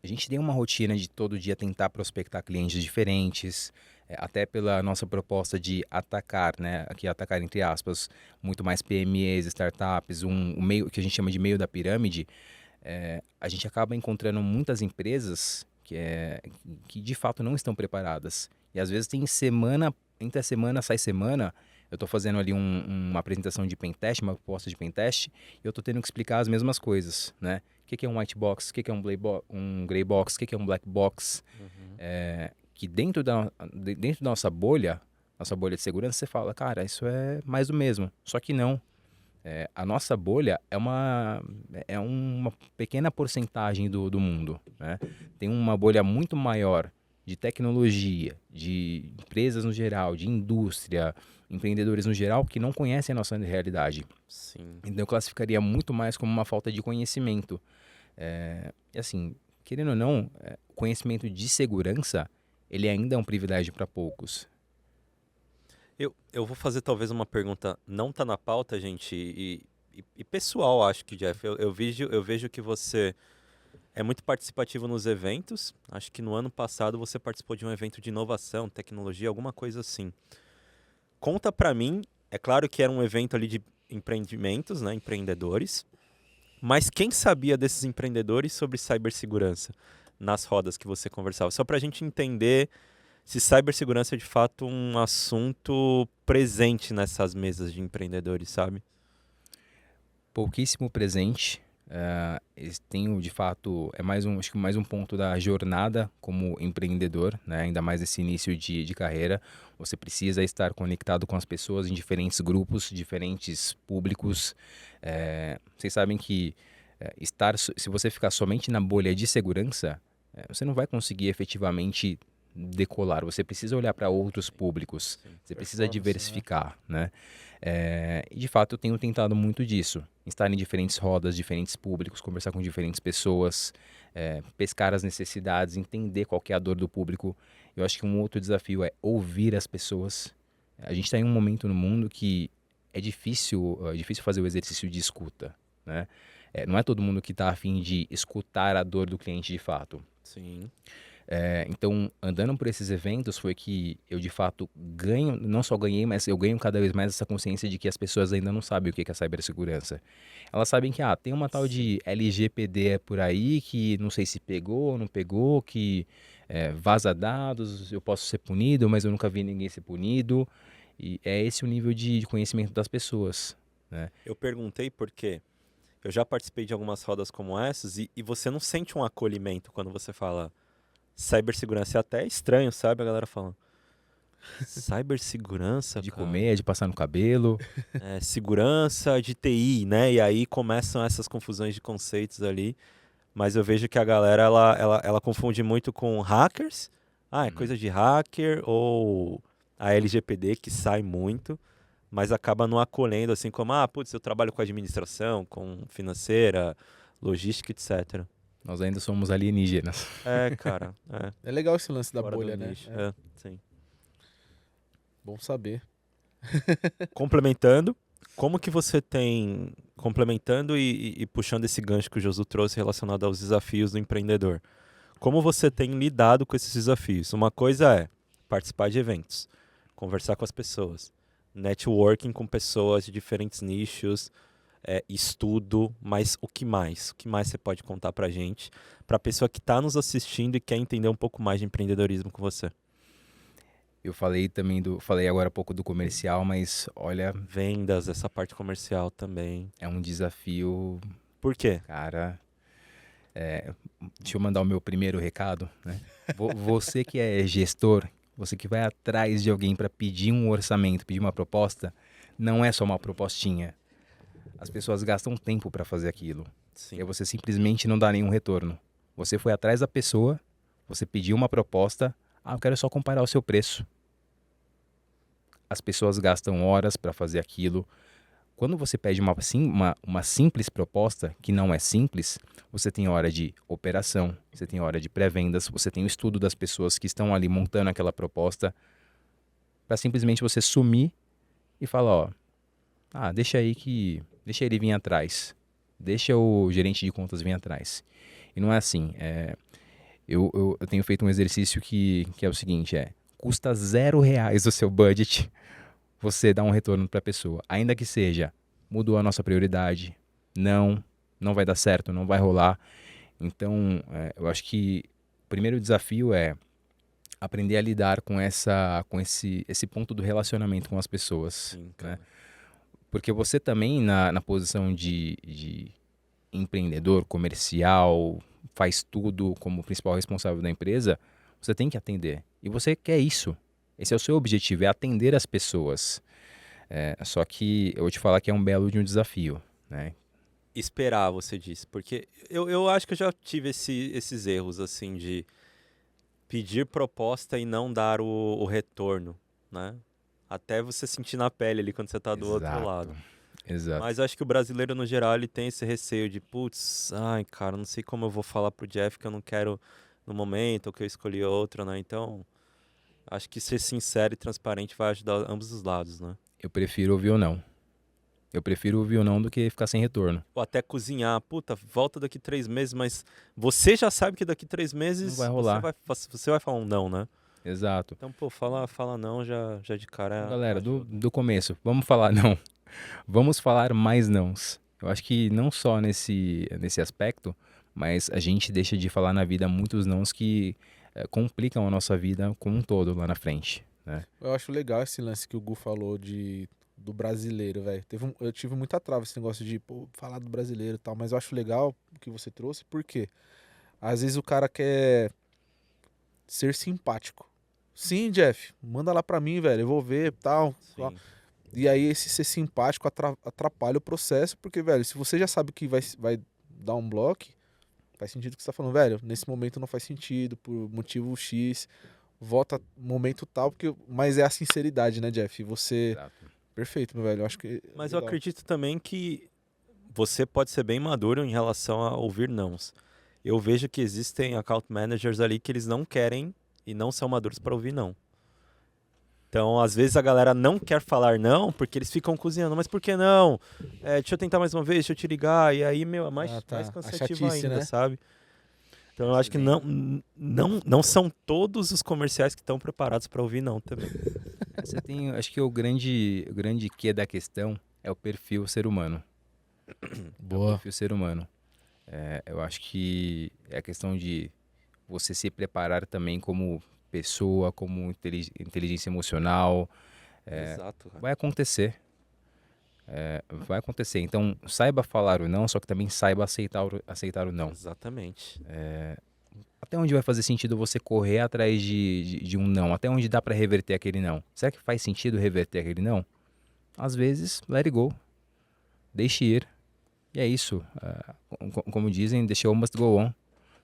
A gente tem uma rotina de todo dia tentar prospectar clientes diferentes, até pela nossa proposta de atacar, né? Aqui atacar entre aspas, muito mais PMEs, startups, o meio que a gente chama de meio da pirâmide. A gente acaba encontrando muitas empresas que de fato não estão preparadas. E às vezes tem semana, entre a semana, sai semana, eu estou fazendo ali uma apresentação de pentest, uma proposta de pentest, e eu estou tendo que explicar as mesmas coisas, né? O que é um white box, o que é um gray box, o que é um black box. Que dentro da nossa bolha de segurança, você fala, cara, isso é mais do mesmo. Só que não. A nossa bolha é uma pequena porcentagem do mundo, né? Tem uma bolha muito maior de tecnologia, de empresas no geral, de indústria, empreendedores no geral, que não conhecem a nossa realidade. Sim. Então eu classificaria muito mais como uma falta de conhecimento. E assim, querendo ou não, o conhecimento de segurança, ele ainda é um privilégio para poucos. Eu vou fazer talvez uma pergunta, não tá na pauta, gente, e pessoal, acho que, Jeff. Eu vejo que você é muito participativo nos eventos. Acho que no ano passado você participou de um evento de inovação, tecnologia, alguma coisa assim. Conta pra mim, é claro que era um evento ali de empreendimentos, né, empreendedores, mas quem sabia desses empreendedores sobre cibersegurança nas rodas que você conversava? Só pra gente entender se cibersegurança é de fato um assunto presente nessas mesas de empreendedores, sabe? Pouquíssimo presente. Eles têm, de fato, acho que mais um ponto da jornada como empreendedor, né? Ainda mais nesse início de carreira. Você precisa estar conectado com as pessoas em diferentes grupos, diferentes públicos. Vocês sabem que se você ficar somente na bolha de segurança, você não vai conseguir efetivamente decolar. Você precisa olhar para outros públicos. Você precisa diversificar, né? E de fato eu tenho tentado muito disso. Estar em diferentes rodas, diferentes públicos, conversar com diferentes pessoas, pescar as necessidades, entender qual que é a dor do público. Eu acho que um outro desafio é ouvir as pessoas. A gente está em um momento no mundo que é difícil fazer o exercício de escuta, né? Não é todo mundo que está a fim de escutar a dor do cliente de fato. Sim. Então, andando por esses eventos foi que eu de fato ganho, não só ganhei, mas eu ganho cada vez mais essa consciência de que as pessoas ainda não sabem o que é cibersegurança. Elas sabem que tem uma tal de LGPD por aí, que não sei se pegou ou não pegou, que vaza dados, eu posso ser punido, mas eu nunca vi ninguém ser punido. E é esse o nível de conhecimento das pessoas, né? Eu perguntei porque eu já participei de algumas rodas como essas e você não sente um acolhimento quando você fala cibersegurança. É até estranho, sabe? A galera falando. Cibersegurança, De cara. comer, de passar no cabelo. Segurança de TI, né? E aí começam essas confusões de conceitos ali. Mas eu vejo que a galera, ela confunde muito com hackers. É coisa de hacker ou a LGPD, que sai muito. Mas acaba não acolhendo, assim como, putz, eu trabalho com administração, com financeira, logística, etc. Nós ainda somos alienígenas. Cara. É legal esse lance da Fora do bolha, né? nicho. Sim. Bom saber. Complementando, como que você tem, complementando e puxando esse gancho que o Josu trouxe relacionado aos desafios do empreendedor, como você tem lidado com esses desafios? Uma coisa é participar de eventos, conversar com as pessoas, networking com pessoas de diferentes nichos, estudo, mas o que mais? O que mais você pode contar pra gente, pra pessoa que está nos assistindo e quer entender um pouco mais de empreendedorismo com você? Eu falei agora há pouco do comercial, mas olha, Vendas, essa parte comercial também. é um desafio, Por quê? cara. Deixa eu mandar o meu primeiro recado, né? Você que é gestor, você que vai atrás de alguém para pedir um orçamento, pedir uma proposta, não é só uma propostinha. As pessoas gastam tempo para fazer aquilo. Sim. E você simplesmente não dá nenhum retorno. Você foi atrás da pessoa, você pediu uma proposta, eu quero só comparar o seu preço. As pessoas gastam horas para fazer aquilo. Quando você pede uma simples proposta, que não é simples, você tem hora de operação, você tem hora de pré-vendas, você tem o estudo das pessoas que estão ali montando aquela proposta, para simplesmente você sumir e fala, ó, deixa ele vir atrás, deixa o gerente de contas vir atrás. E não é assim, eu tenho feito um exercício que é o seguinte, custa R$0 do seu budget você dar um retorno para a pessoa, ainda que seja, mudou a nossa prioridade, não vai dar certo, não vai rolar. Então, eu acho que o primeiro desafio é aprender a lidar com esse ponto do relacionamento com as pessoas. Sim, né? cara. Porque você também, na posição de empreendedor, comercial, faz tudo como principal responsável da empresa, você tem que atender. E você quer isso. Esse é o seu objetivo, é atender as pessoas. Só que eu vou te falar que é um belo de um desafio, né? Esperar, você disse. Porque eu acho que eu já tive esses erros, assim, de pedir proposta e não dar o retorno, né? Até você sentir na pele ali quando você tá do outro lado. Exato. Mas acho que o brasileiro, no geral, ele tem esse receio de, putz, ai, cara, não sei como eu vou falar pro Jeff que eu não quero no momento, ou que eu escolhi outro, né? Então, acho que ser sincero e transparente vai ajudar ambos os lados, né? Eu prefiro ouvir ou não. Eu prefiro ouvir ou não do que ficar sem retorno. Ou até cozinhar, puta, volta daqui 3 meses, mas você já sabe que daqui 3 meses Não vai rolar. Você vai falar um não, né? Exato. Então, pô, fala não já de cara. Galera, acho- do começo, vamos falar não. Vamos falar mais nãos. Eu acho que não só nesse aspecto, mas a gente deixa de falar na vida muitos nãos que complicam a nossa vida como um todo lá na frente, né? Eu acho legal esse lance que o Gu falou do brasileiro, velho. Eu tive muita trava esse negócio de falar do brasileiro e tal, mas eu acho legal o que você trouxe, porque às vezes o cara quer ser simpático. Sim, Jeff, manda lá pra mim, velho, eu vou ver tal. Sim. E aí esse ser simpático atrapalha o processo, porque, velho, se você já sabe que vai dar um bloco, faz sentido o que você tá falando, velho, nesse momento não faz sentido, por motivo X, volta momento tal, mas é a sinceridade, né, Jeff? Você... Exato. Perfeito, meu velho, eu acho que é Mas eu legal. acredito também que você pode ser bem maduro em relação a ouvir nãos. Eu vejo que existem account managers ali que eles não querem e não são maduros para ouvir não. Então, às vezes a galera não quer falar não porque eles ficam cozinhando. Mas por que não? Deixa eu tentar mais uma vez, deixa eu te ligar. E aí, meu, é mais, Ah, tá. mais A cansativo chatice, ainda, né? sabe? Então, eu acho que não são todos os comerciais que estão preparados para ouvir não também. Você tem, acho que o grande quê da questão é o perfil ser humano. Boa. Perfil ser humano. Eu acho que é a questão de você se preparar também como pessoa, como inteligência emocional. Exato. Cara. Vai acontecer. Vai acontecer. Então, saiba falar o não, só que também saiba aceitar o não. Exatamente. Até onde vai fazer sentido você correr atrás de um não? Até onde dá pra reverter aquele não? Será que faz sentido reverter aquele não? Às vezes, let it go. Deixe ir. E é isso. Como dizem, the show must go on.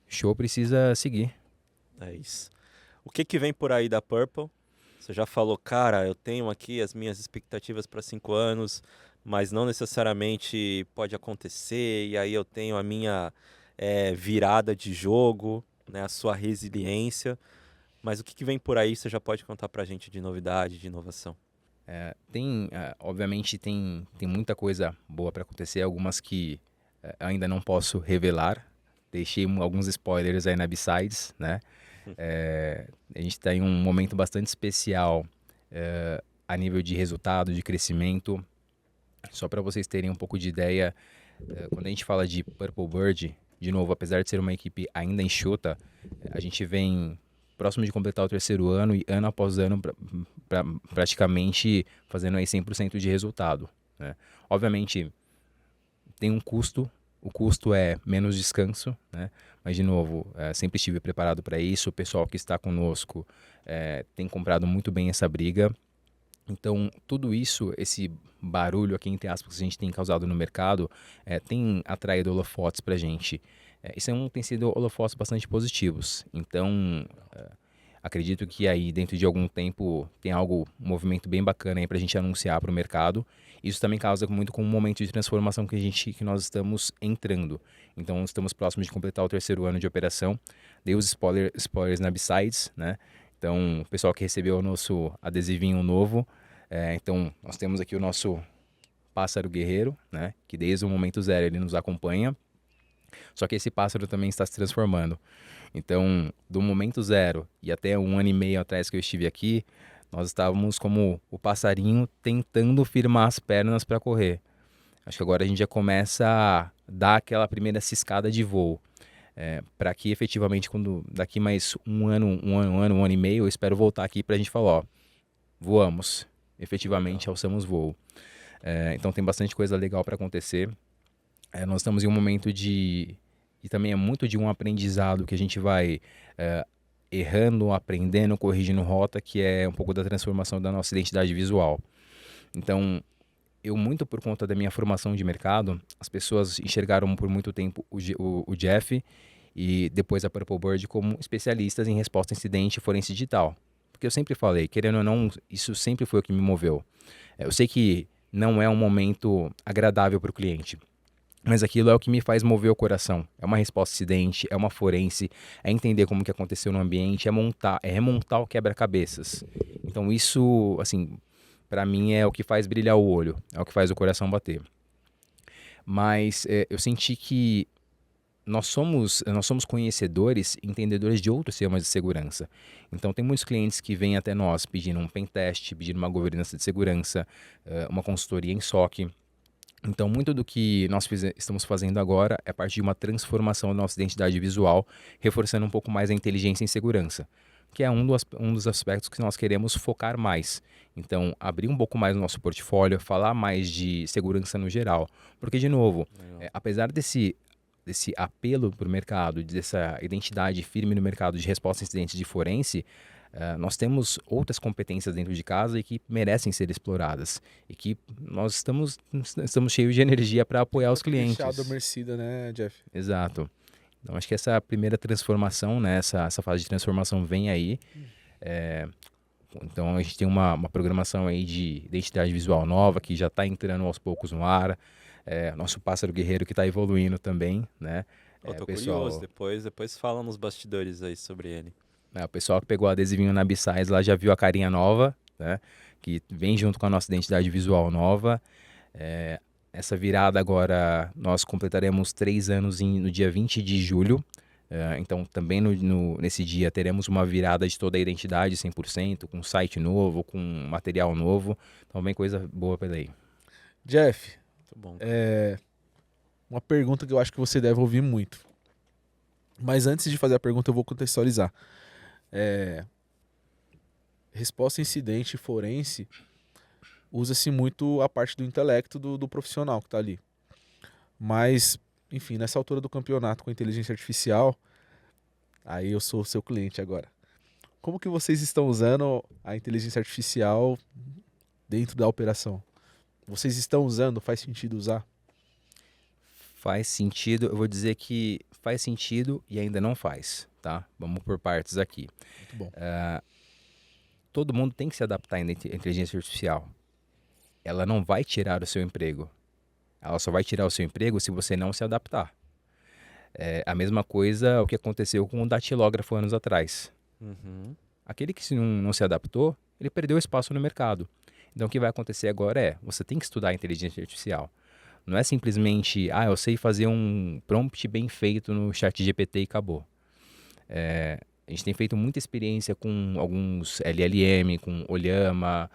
Show precisa seguir. É isso. O que vem por aí da Purple? Você já falou, cara, eu tenho aqui as minhas expectativas para 5 anos, mas não necessariamente pode acontecer, e aí eu tenho a minha virada de jogo, né, a sua resiliência. Mas o que vem por aí você já pode contar pra gente de novidade, de inovação? Obviamente tem muita coisa boa para acontecer, algumas que ainda não posso revelar. Deixei alguns spoilers aí na B-Sides, né? A gente está em um momento bastante especial a nível de resultado, de crescimento. Só para vocês terem um pouco de ideia, quando a gente fala de Purple Bird, de novo, apesar de ser uma equipe ainda enxuta, a gente vem próximo de completar o 3º ano e ano após ano praticamente fazendo aí 100% de resultado, né? Obviamente tem um custo, o custo é menos descanso, né? Mas de novo, sempre estive preparado para isso, o pessoal que está conosco tem comprado muito bem essa briga. Então, tudo isso, esse barulho aqui, entre aspas, que a gente tem causado no mercado, tem atraído holofotes para a gente. Isso tem sido holofotes bastante positivos. Então, acredito que aí, dentro de algum tempo, tem um movimento bem bacana aí para a gente anunciar para o mercado. Isso também causa muito com o momento de transformação que nós estamos entrando. Então, estamos próximos de completar o 3º ano de operação. Dei os spoilers na B-Sides, né? Então, o pessoal que recebeu o nosso adesivinho novo, Então, nós temos aqui o nosso pássaro guerreiro, né? Que desde o momento zero ele nos acompanha. Só que esse pássaro também está se transformando. Então, do momento zero e até 1 ano e meio atrás que eu estive aqui, nós estávamos como o passarinho tentando firmar as pernas para correr. Acho que agora a gente já começa a dar aquela primeira ciscada de voo. Para que efetivamente, quando daqui mais um ano e meio, eu espero voltar aqui para a gente falar, ó, voamos. Efetivamente alçamos voo. Então tem bastante coisa legal para acontecer. Nós estamos em um momento e também é muito de um aprendizado que a gente vai errando, aprendendo, corrigindo rota, que é um pouco da transformação da nossa identidade visual. Então, eu muito por conta da minha formação de mercado, as pessoas enxergaram por muito tempo o Jeff e depois a Purple Bird como especialistas em resposta a incidente e forense digital. Porque eu sempre falei, querendo ou não, isso sempre foi o que me moveu. Eu sei que não é um momento agradável para o cliente, mas aquilo é o que me faz mover o coração. É uma resposta a incidente, é uma forense, é entender como que aconteceu no ambiente, é remontar o quebra-cabeças. Então isso, assim, para mim é o que faz brilhar o olho, é o que faz o coração bater. Mas eu senti que nós somos conhecedores, entendedores de outros sistemas de segurança. Então, tem muitos clientes que vêm até nós pedindo um pentest, pedindo uma governança de segurança, uma consultoria em SOC. Então, muito do que nós estamos fazendo agora é parte de uma transformação da nossa identidade visual, reforçando um pouco mais a inteligência em segurança, que é um dos aspectos que nós queremos focar mais. Então, abrir um pouco mais o nosso portfólio, falar mais de segurança no geral. Porque, de novo, apesar desse apelo para o mercado, dessa identidade firme no mercado de resposta a incidentes de forense, nós temos outras competências dentro de casa e que merecem ser exploradas. E que nós estamos cheios de energia para apoiar os clientes. Deixar adormecida, né, Jeff? Exato. Então, acho que essa primeira transformação, né, essa fase de transformação vem aí. Então, a gente tem uma programação aí de identidade visual nova que já está entrando aos poucos no ar. Nosso pássaro guerreiro que está evoluindo também, né? Eu tô curioso, depois fala nos bastidores aí sobre ele. O pessoal que pegou o adesivinho na B-Size lá já viu a carinha nova, né? Que vem junto com a nossa identidade visual nova. Essa virada agora, nós completaremos 3 anos no dia 20 de julho. Então, também nesse dia teremos uma virada de toda a identidade 100%, com site novo, com material novo. Então, vem coisa boa pela aí. Jeff, Muito bom. Uma pergunta que eu acho que você deve ouvir muito. Mas antes de fazer a pergunta, eu vou contextualizar. Resposta a incidente forense usa-se muito a parte do intelecto do profissional que está ali. Mas, enfim, nessa altura do campeonato com a inteligência artificial, aí eu sou seu cliente agora. Como que vocês estão usando a inteligência artificial dentro da operação? Vocês estão usando? Faz sentido usar? Faz sentido, eu vou dizer que faz sentido e ainda não faz, tá? Vamos por partes aqui. Muito bom. Todo mundo tem que se adaptar à inteligência artificial. Ela não vai tirar o seu emprego. Ela só vai tirar o seu emprego se você não se adaptar. A mesma coisa o que aconteceu com o datilógrafo anos atrás. Aquele que não se adaptou, ele perdeu espaço no mercado. Então o que vai acontecer agora você tem que estudar a inteligência artificial. Não é simplesmente, eu sei fazer um prompt bem feito no ChatGPT e acabou. A gente tem feito muita experiência com alguns LLM, com Olhama,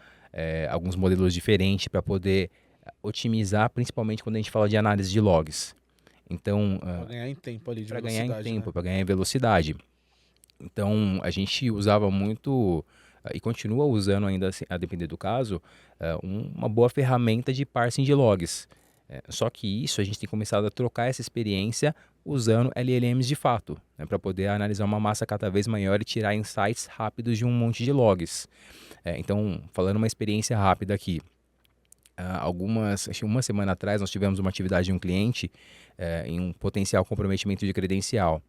alguns modelos diferentes para poder otimizar, principalmente quando a gente fala de análise de logs. Então, para ganhar em tempo ali de para velocidade. ganhar em tempo, né? para ganhar em velocidade. Então, a gente usava muito e continua usando ainda, assim, a depender do caso, uma boa ferramenta de parsing de logs. Só que isso a gente tem começado a trocar essa experiência usando LLMs de fato, né, para poder analisar uma massa cada vez maior e tirar insights rápidos de um monte de logs. Então, falando uma experiência rápida aqui, acho que uma semana atrás nós tivemos uma atividade de um cliente em um potencial comprometimento de credencial.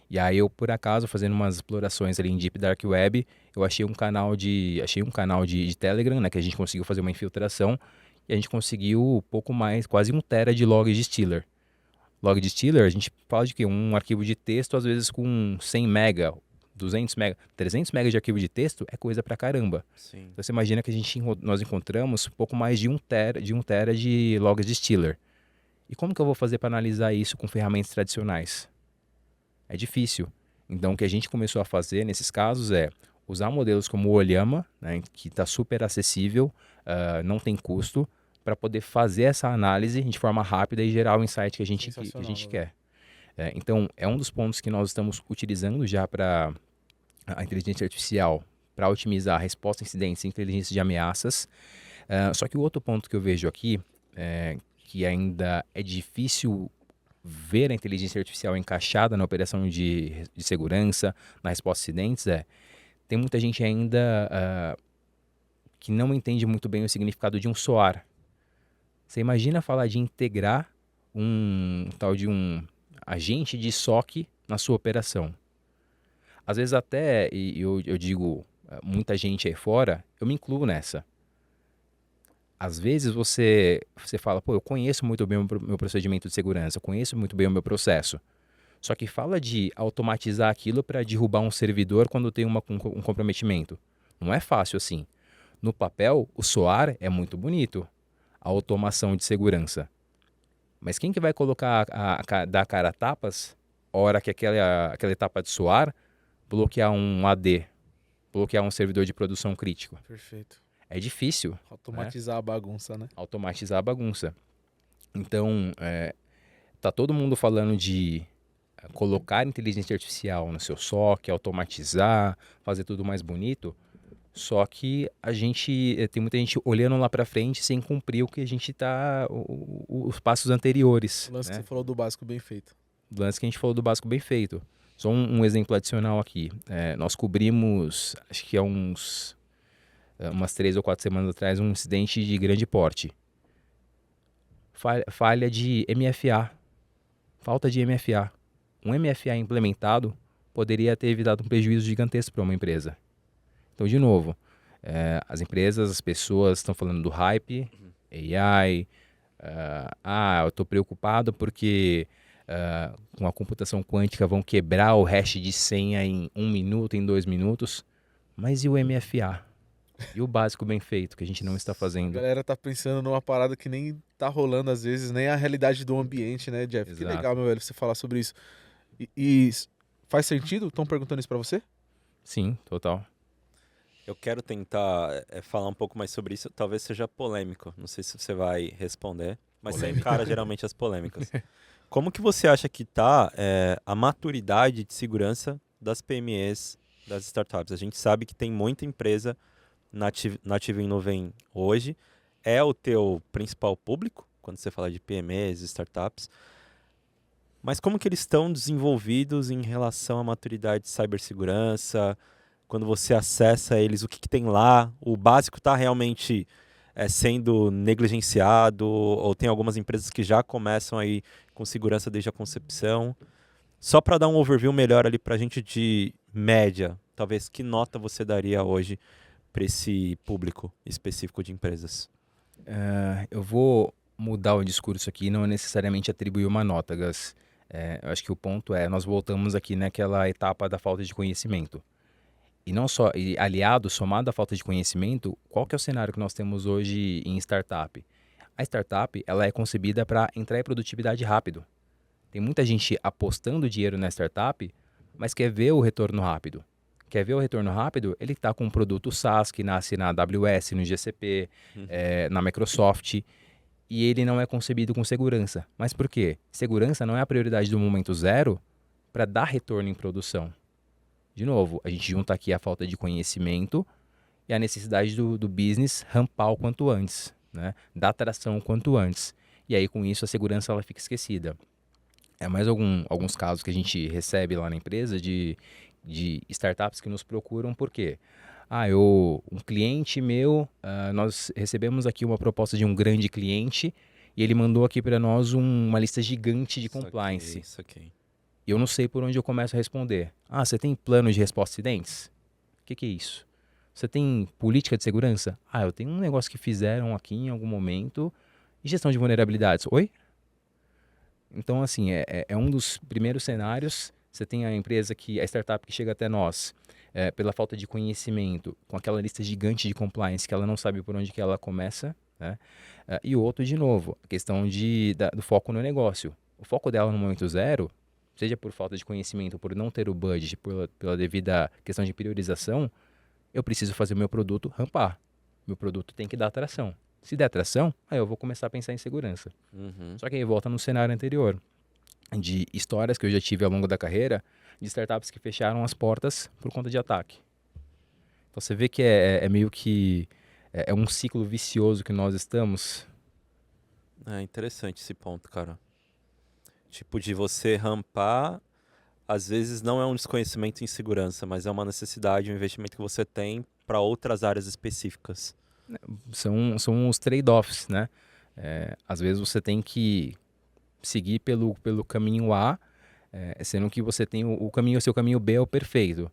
E aí eu, por acaso, fazendo umas explorações ali em Deep Dark Web, eu achei um canal de Telegram, né, que a gente conseguiu fazer uma infiltração. E a gente conseguiu pouco mais, quase 1 tera de log de Stealer. Log de Stealer, a gente fala de quê? Um arquivo de texto, às vezes com 100 mega, 200 mega, 300 mega de arquivo de texto é coisa pra caramba. Sim. Então você imagina que nós encontramos um pouco mais de 1 tera de logs de Stiller. E como que eu vou fazer para analisar isso com ferramentas tradicionais? É difícil. Então o que a gente começou a fazer nesses casos é usar modelos como o Olhama, né, que está super acessível, não tem custo, para poder fazer essa análise de forma rápida e gerar o insight que a gente quer. Então, é um dos pontos que nós estamos utilizando já para a inteligência artificial, para otimizar a resposta a incidentes e inteligência de ameaças. Só que o outro ponto que eu vejo aqui, que ainda é difícil ver a inteligência artificial encaixada na operação de segurança, na resposta a incidentes, tem muita gente ainda que não entende muito bem o significado de um SOAR. Você imagina falar de integrar um tal de um agente de SOC na sua operação. Às vezes até, e eu digo, muita gente aí fora, eu me incluo nessa. Às vezes você fala, pô, eu conheço muito bem o meu procedimento de segurança, eu conheço muito bem o meu processo. Só que fala de automatizar aquilo para derrubar um servidor quando tem um comprometimento. Não é fácil assim. No papel, o SOAR é muito bonito, a automação de segurança. Mas quem que vai colocar, dar cara a tapas, a hora que aquela etapa de SOAR, bloquear um AD, bloquear um servidor de produção crítico? Perfeito. É difícil. Automatizar a bagunça, né? Automatizar a bagunça. Então, tá todo mundo falando de colocar inteligência artificial no seu SOC, automatizar, fazer tudo mais bonito. Só que tem muita gente olhando lá para frente sem cumprir o que a gente os passos anteriores. O lance né? que você falou do básico bem feito. O lance que a gente falou do básico bem feito. Só um exemplo adicional aqui. Nós cobrimos, acho que há umas 3 ou 4 semanas atrás, um incidente de grande porte. Falha de MFA. Falta de MFA. Um MFA implementado poderia ter evitado um prejuízo gigantesco para uma empresa. Então, de novo, as empresas, as pessoas estão falando do hype, AI. Eu estou preocupado porque com a computação quântica vão quebrar o hash de senha em 1 minuto, em 2 minutos. Mas e o MFA? E o básico bem feito que a gente não está fazendo? A galera tá pensando numa parada que nem tá rolando às vezes, nem a realidade do ambiente, né, Jeff? Que Exato. legal, meu velho, você falar sobre isso. E faz sentido? Estão perguntando isso pra você? Sim, total. Eu quero tentar falar um pouco mais sobre isso. Talvez seja polêmico. Não sei se você vai responder, mas você encara geralmente as polêmicas. Como que você acha que está a maturidade de das PMEs, das startups? A gente sabe que tem muita empresa nativa em nuvem hoje. É o teu principal público, quando você fala de PMEs, startups. Mas como que eles estão desenvolvidos em relação à maturidade de cibersegurança? Quando você acessa eles, o que tem lá? O básico está realmente sendo negligenciado? Ou tem algumas empresas que já começam aí com segurança desde a concepção? Só para dar um overview melhor ali para a gente de média, talvez que nota você daria hoje para esse público específico de empresas? Eu vou mudar o discurso aqui, não necessariamente atribuir uma nota, Gus. Eu acho que o ponto nós voltamos aqui naquela etapa da falta de conhecimento. E não só, aliado, somado à falta de conhecimento, qual que é o cenário que nós temos hoje em startup? A startup, ela é concebida para entrar em produtividade rápido. Tem muita gente apostando dinheiro na startup, mas quer ver o retorno rápido. Quer ver o retorno rápido? Ele está com um produto SaaS que nasce na AWS, no GCP, na Microsoft, e ele não é concebido com segurança. Mas por quê? Segurança não é a prioridade do momento zero para dar retorno em produção. De novo, a gente junta aqui a falta de conhecimento e a necessidade do business rampar o quanto antes, né? Dar tração o quanto antes. E aí, com isso, a segurança ela fica esquecida. Mais alguns casos que a gente recebe lá na empresa de startups que nos procuram, por quê? Um cliente meu, nós recebemos aqui uma proposta de um grande cliente e ele mandou aqui para nós uma lista gigante de compliance. Isso aqui. E eu não sei por onde eu começo a responder. Você tem plano de resposta a acidentes? O que é isso? Você tem política de segurança? Eu tenho um negócio que fizeram aqui em algum momento. E gestão de vulnerabilidades? Oi? Então, assim, é um dos primeiros cenários Você tem a empresa a startup que chega até nós pela falta de conhecimento, com aquela lista gigante de compliance que ela não sabe por onde que ela começa, né? E o outro, de novo, a questão do foco no negócio. O foco dela no momento zero, seja por falta de conhecimento, por não ter o budget, pela devida questão de priorização, eu preciso fazer o meu produto rampar. Meu produto tem que dar atração. Se der atração, aí eu vou começar a pensar em segurança. Uhum. Só que aí volta no cenário anterior, de histórias que eu já tive ao longo da carreira, de startups que fecharam as portas por conta de ataque. Então você vê que é meio que é um ciclo vicioso que nós estamos. É interessante esse ponto, cara. Tipo, de você rampar, às vezes não é um desconhecimento em segurança, mas é uma necessidade, um investimento que você tem para outras áreas específicas. São os trade-offs, né? Às vezes você tem que seguir pelo caminho A, sendo que você tem o seu caminho B é o perfeito.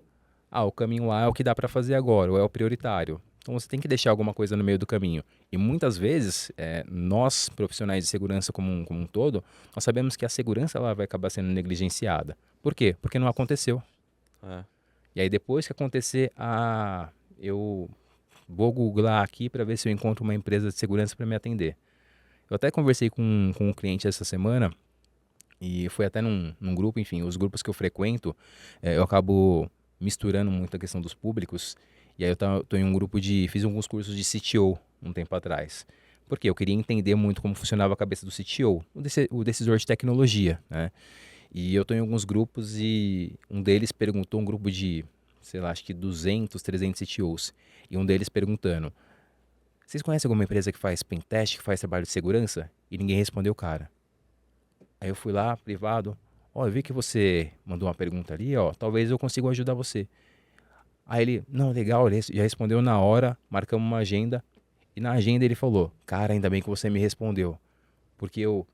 O caminho A é o que dá para fazer agora, ou é o prioritário. Então você tem que deixar alguma coisa no meio do caminho. E muitas vezes, nós, profissionais de segurança como um todo, nós sabemos que a segurança ela vai acabar sendo negligenciada. Por quê? Porque não aconteceu. É. E aí depois que acontecer, eu vou googlar aqui para ver se eu encontro uma empresa de segurança para me atender. Eu até conversei com um cliente essa semana, e foi até num grupo, enfim, os grupos que eu frequento, eu acabo misturando muito a questão dos públicos, e aí eu tô em um grupo fiz alguns cursos de CTO um tempo atrás. Porque eu queria entender muito como funcionava a cabeça do CTO, o decisor de tecnologia, né? E eu tô em alguns grupos e um deles perguntou, um grupo de, sei lá, acho que 200, 300 CTOs, e um deles perguntando: vocês conhecem alguma empresa que faz pentest, que faz trabalho de segurança? E ninguém respondeu, cara. Aí eu fui lá, privado. Eu vi que você mandou uma pergunta ali, talvez eu consiga ajudar você. Aí ele, não, legal, ele já respondeu na hora, marcamos uma agenda. E na agenda ele falou: cara, ainda bem que você me respondeu. Porque eu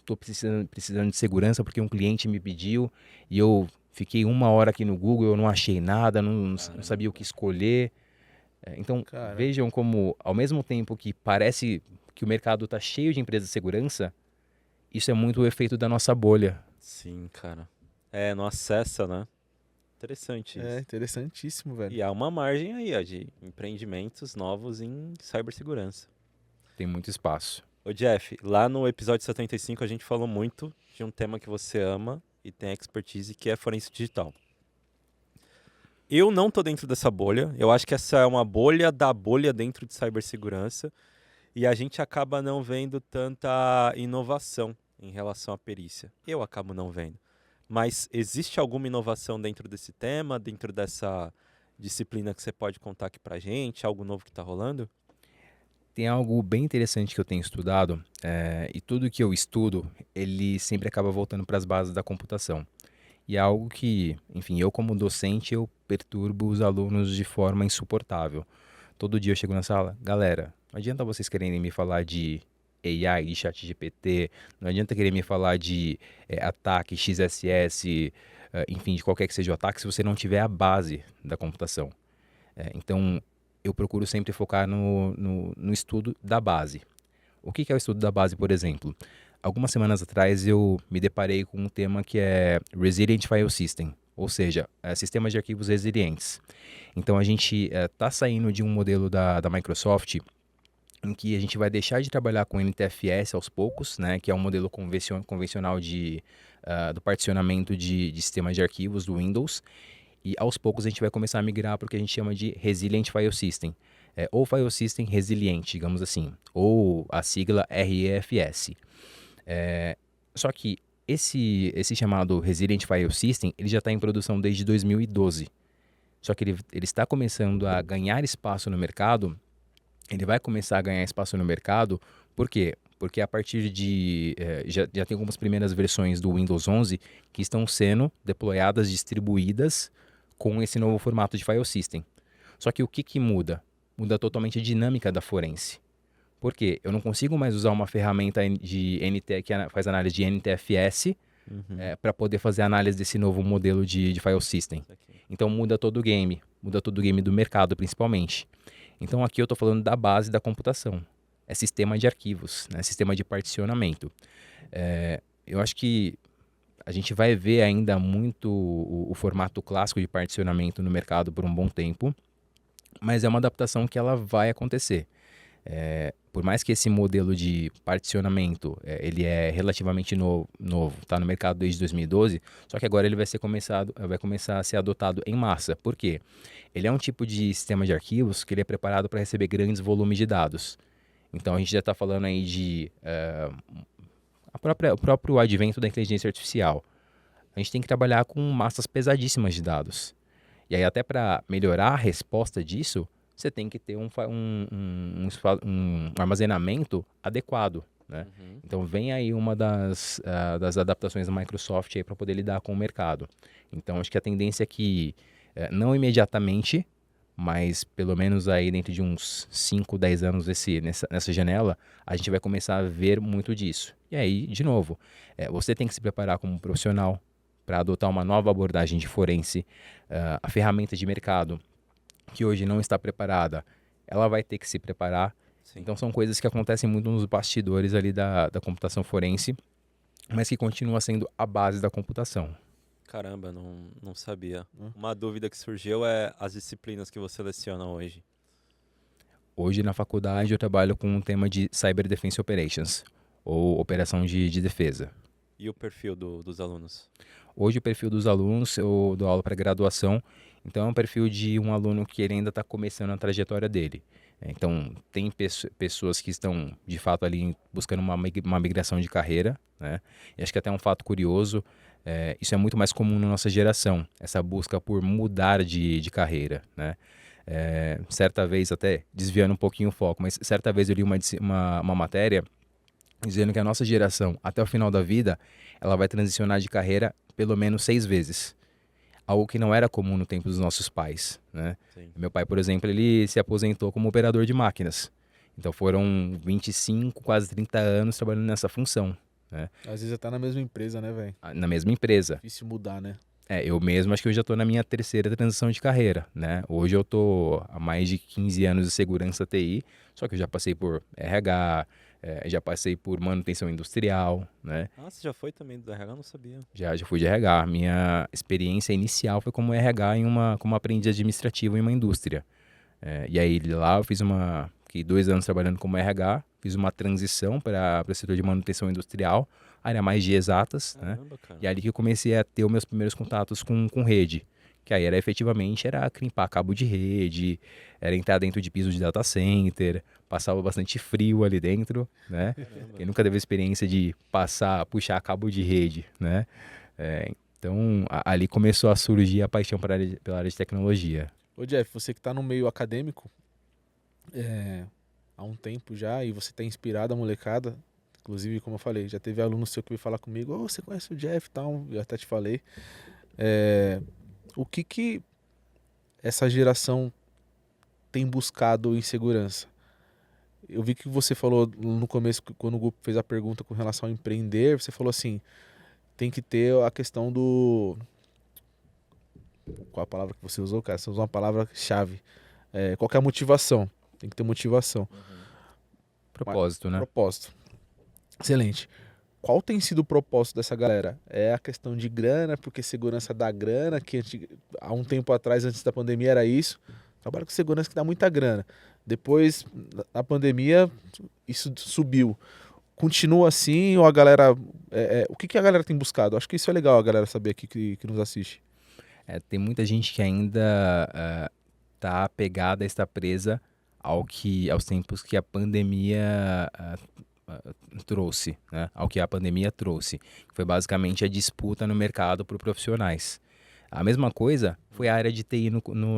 tô precisando de segurança porque um cliente me pediu e eu fiquei 1 hora aqui no Google, eu não achei nada, não sabia o que escolher. Então, Cara. vejam como, ao mesmo tempo que parece que o mercado está cheio de empresas de segurança, isso é muito o efeito da nossa bolha. Sim, cara. Não acessa, né? Interessante isso. Interessantíssimo, velho. E há uma margem aí, ó, de empreendimentos novos em cibersegurança. Tem muito espaço. Ô Jeff, lá no episódio 75 a gente falou muito de um tema que você ama e tem expertise, que é forense digital. Eu não tô dentro dessa bolha, eu acho que essa é uma bolha da bolha dentro de cibersegurança e a gente acaba não vendo tanta inovação em relação à perícia. Eu acabo não vendo. Mas existe alguma inovação dentro desse tema, dentro dessa disciplina que você pode contar aqui pra gente? Algo novo que tá rolando? Tem algo bem interessante que eu tenho estudado, e tudo que eu estudo, ele sempre acaba voltando para as bases da computação. E é algo que, enfim, eu como docente, eu perturbo os alunos de forma insuportável. Todo dia eu chego na sala, galera, não adianta vocês quererem me falar de AI, de ChatGPT, não adianta querer me falar de ataque, XSS, enfim, de qualquer que seja o ataque, se você não tiver a base da computação. Então, eu procuro sempre focar no estudo da base. O que é o estudo da base, por exemplo? Algumas semanas atrás eu me deparei com um tema que é Resilient File System, ou seja, sistemas de arquivos resilientes. Então a gente está saindo de um modelo da Microsoft em que a gente vai deixar de trabalhar com NTFS aos poucos, né, que é um modelo convencional do particionamento de sistemas de arquivos do Windows, e aos poucos a gente vai começar a migrar para o que a gente chama de Resilient File System, ou File System Resiliente, digamos assim, ou a sigla REFS. Só que esse chamado Resilient File System, ele já está em produção desde 2012. Só que ele está começando a ganhar espaço no mercado. Ele vai começar a ganhar espaço no mercado, por quê? Porque a partir de... já tem algumas primeiras versões do Windows 11 que estão sendo deployadas, distribuídas com esse novo formato de File System. Só que o que muda? Muda totalmente a dinâmica da forense. Por quê? Eu não consigo mais usar uma ferramenta que faz análise de NTFS para poder fazer análise desse novo modelo de File System. Então muda todo o game do mercado principalmente. Então aqui eu estou falando da base da computação. É sistema de arquivos, né? Sistema de particionamento. Eu acho que a gente vai ver ainda muito o formato clássico de particionamento no mercado por um bom tempo, mas é uma adaptação que ela vai acontecer. Por mais que esse modelo de particionamento ele é relativamente novo, está no mercado desde 2012, só que agora ele vai começar a ser adotado em massa. Por quê? Ele é um tipo de sistema de arquivos que ele é preparado para receber grandes volumes de dados. Então a gente já está falando aí de o próprio advento da inteligência artificial. A gente tem que trabalhar com massas pesadíssimas de dados. E aí até para melhorar a resposta disso, você tem que ter um armazenamento adequado, né? Então vem aí uma das adaptações da Microsoft para poder lidar com o mercado. Então acho que a tendência é que, não imediatamente, mas pelo menos aí dentro de uns 5, 10 anos nessa janela, a gente vai começar a ver muito disso. E aí, de novo, você tem que se preparar como profissional para adotar uma nova abordagem de forense. A ferramenta de mercado, que hoje não está preparada, ela vai ter que se preparar. Sim. Então são coisas que acontecem muito nos bastidores ali da computação forense, mas que continua sendo a base da computação. Caramba, não sabia. Uma dúvida que surgiu é as disciplinas que você leciona hoje. Hoje na faculdade eu trabalho com um tema de Cyber Defense Operations, ou operação de defesa. E o perfil dos alunos? Hoje o perfil dos alunos, eu dou aula para graduação, então é um perfil de um aluno que ele ainda está começando a trajetória dele. Então tem pessoas que estão de fato ali buscando uma migração de carreira, né? E acho que até um fato curioso, isso é muito mais comum na nossa geração, essa busca por mudar de carreira, né? Certa vez, até desviando um pouquinho o foco, mas certa vez eu li uma matéria dizendo que a nossa geração, até o final da vida, ela vai transicionar de carreira pelo menos 6 vezes. Algo que não era comum no tempo dos nossos pais, né? Sim. Meu pai, por exemplo, ele se aposentou como operador de máquinas. Então foram 25, quase 30 anos trabalhando nessa função, né? Às vezes tá na mesma empresa, né, velho? Na mesma empresa. Difícil mudar, né? Eu mesmo acho que eu já estou na minha 3ª transição de carreira, né? Hoje eu estou há mais de 15 anos de segurança TI, só que eu já passei por RH, já passei por manutenção industrial, né? Ah, você já foi também do RH? Não sabia. Já fui de RH. Minha experiência inicial foi como RH como aprendiz administrativo em uma indústria. E aí lá eu fiquei 2 anos trabalhando como RH, fiz uma transição para o setor de manutenção industrial, área mais de exatas, né? Caramba, cara. E ali que eu comecei a ter os meus primeiros contatos com rede, que aí era crimpar cabo de rede, era entrar dentro de piso de data center, passava bastante frio ali dentro, né? Quem nunca teve a experiência de puxar cabo de rede, né? Então ali começou a surgir a paixão pela área de tecnologia. Ô Jeff, você que tá no meio acadêmico há um tempo já e você tá inspirado a molecada, inclusive, como eu falei, já teve aluno seu que veio falar comigo, você conhece o Jeff e tal, eu até te falei. O que essa geração tem buscado em segurança? Eu vi que você falou no começo, quando o Gupo fez a pergunta com relação a empreender, você falou assim, tem que ter a questão do... Qual a palavra que você usou, cara? Você usou uma palavra-chave. Qual que é a motivação? Tem que ter motivação. Propósito, né? Propósito. Excelente. Qual tem sido o propósito dessa galera? É a questão de grana, porque segurança dá grana, que há um tempo atrás, antes da pandemia, era isso. Trabalho com segurança que dá muita grana. Depois, na pandemia, isso subiu. Continua assim ou a galera... o que a galera tem buscado? Acho que isso é legal a galera saber aqui que nos assiste. Tem muita gente que ainda está apegada, está presa aos tempos que a pandemia trouxe, né? Ao que a pandemia trouxe. Foi basicamente a disputa no mercado por profissionais. A mesma coisa foi a área de TI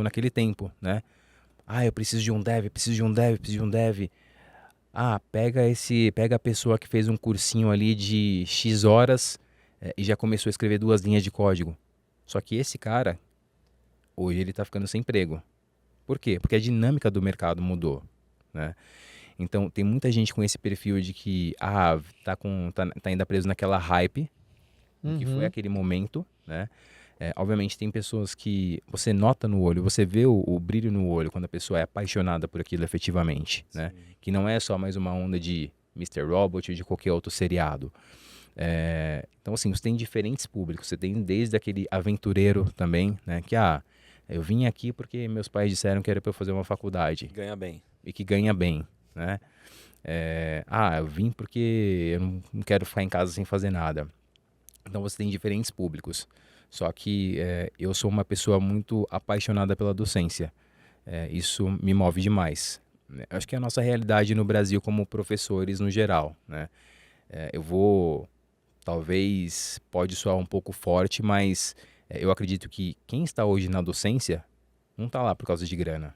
naquele tempo, né? Eu preciso de um dev, preciso de um dev, preciso de um dev. Pega a pessoa que fez um cursinho ali de X horas e já começou a escrever 2 linhas de código. Só que esse cara, hoje ele está ficando sem emprego. Por quê? Porque a dinâmica do mercado mudou, né? Então, tem muita gente com esse perfil de que tá ainda preso naquela hype, que foi aquele momento, né? Obviamente, tem pessoas que você nota no olho, você vê o brilho no olho quando a pessoa é apaixonada por aquilo efetivamente, né? Que não é só mais uma onda de Mr. Robot ou de qualquer outro seriado. Então, assim, você tem diferentes públicos. Você tem desde aquele aventureiro também, né? Que, eu vim aqui porque meus pais disseram que era para eu fazer uma faculdade. Ganha bem. E que ganha bem, né? Eu vim porque eu não quero ficar em casa sem fazer nada. Então, você tem diferentes públicos. Só que eu sou uma pessoa muito apaixonada pela docência. Isso me move demais. Acho que é a nossa realidade no Brasil como professores no geral, né? Talvez pode soar um pouco forte, mas eu acredito que quem está hoje na docência não está lá por causa de grana.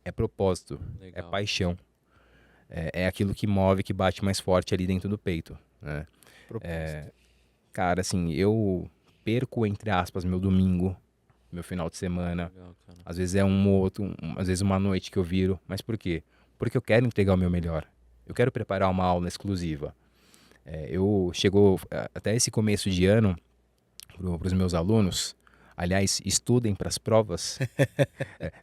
É propósito, é Legal. paixão. É aquilo que move, que bate mais forte ali dentro do peito, né? Propósito. Cara, assim, eu perco, entre aspas, meu domingo, meu final de semana. Legal, cara. Às vezes é um ou outro, às vezes uma noite que eu viro. Mas por quê? Porque eu quero entregar o meu melhor. Eu quero preparar uma aula exclusiva. Chegou até esse começo de ano para os meus alunos. Aliás, estudem para as provas.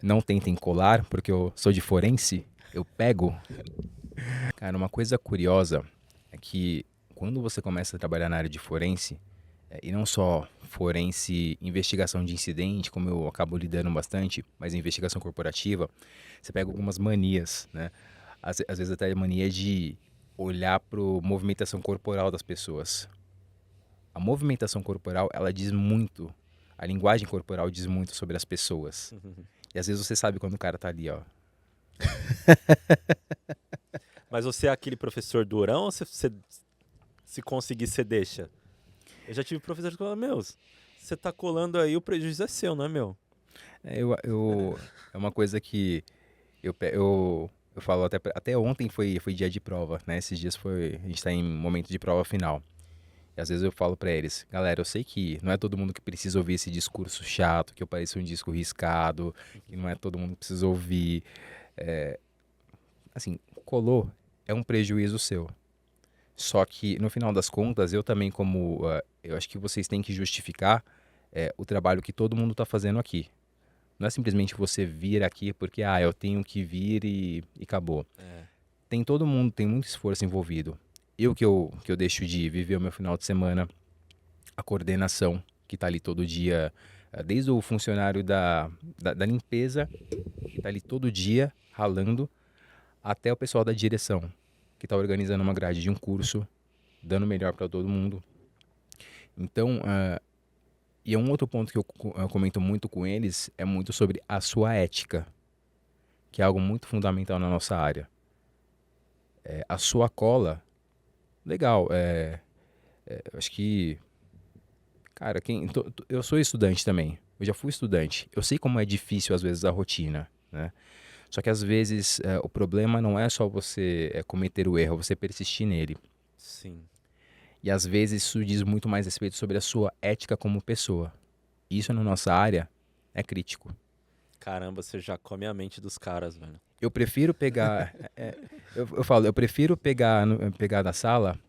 Não tentem colar, porque eu sou de forense. Eu pego. Cara, uma coisa curiosa é que quando você começa a trabalhar na área de forense, e não só forense, investigação de incidente, como eu acabo lidando bastante, mas investigação corporativa, você pega algumas manias, né? Às vezes até a mania de olhar para a movimentação corporal das pessoas. A movimentação corporal, ela diz muito, a linguagem corporal diz muito sobre as pessoas. E às vezes você sabe quando o cara tá ali, ó. Mas você é aquele professor durão ou se conseguir, você deixa? Eu já tive professor que falou, você tá colando aí, o prejuízo é seu, não é meu? É uma coisa que eu falo, até ontem foi dia de prova, né? Esses dias a gente tá em momento de prova final. E às vezes eu falo pra eles, galera, eu sei que não é todo mundo que precisa ouvir esse discurso chato, que eu pareço um disco riscado, que não é todo mundo que precisa ouvir. Assim, colou é um prejuízo seu. Só que, no final das contas, eu também eu acho que vocês têm que justificar o trabalho que todo mundo está fazendo aqui. Não é simplesmente você vir aqui porque, eu tenho que vir e acabou. Tem todo mundo, tem muito esforço envolvido. Que eu deixo de viver o meu final de semana, a coordenação que está ali todo dia, desde o funcionário da limpeza, que está ali todo dia ralando, até o pessoal da direção, que está organizando uma grade de um curso, dando o melhor para todo mundo. Então, e é um outro ponto que eu comento muito com eles, é muito sobre a sua ética, que é algo muito fundamental na nossa área. A sua cola, legal, eu acho que, cara, eu sou estudante também, eu já fui estudante, eu sei como é difícil às vezes a rotina, né? Só que às vezes o problema não é só você cometer o erro, você persistir nele. Sim. E às vezes isso diz muito mais respeito sobre a sua ética como pessoa. Isso na nossa área é crítico. Caramba, você já come a mente dos caras, velho. Eu prefiro pegar... eu prefiro pegar da sala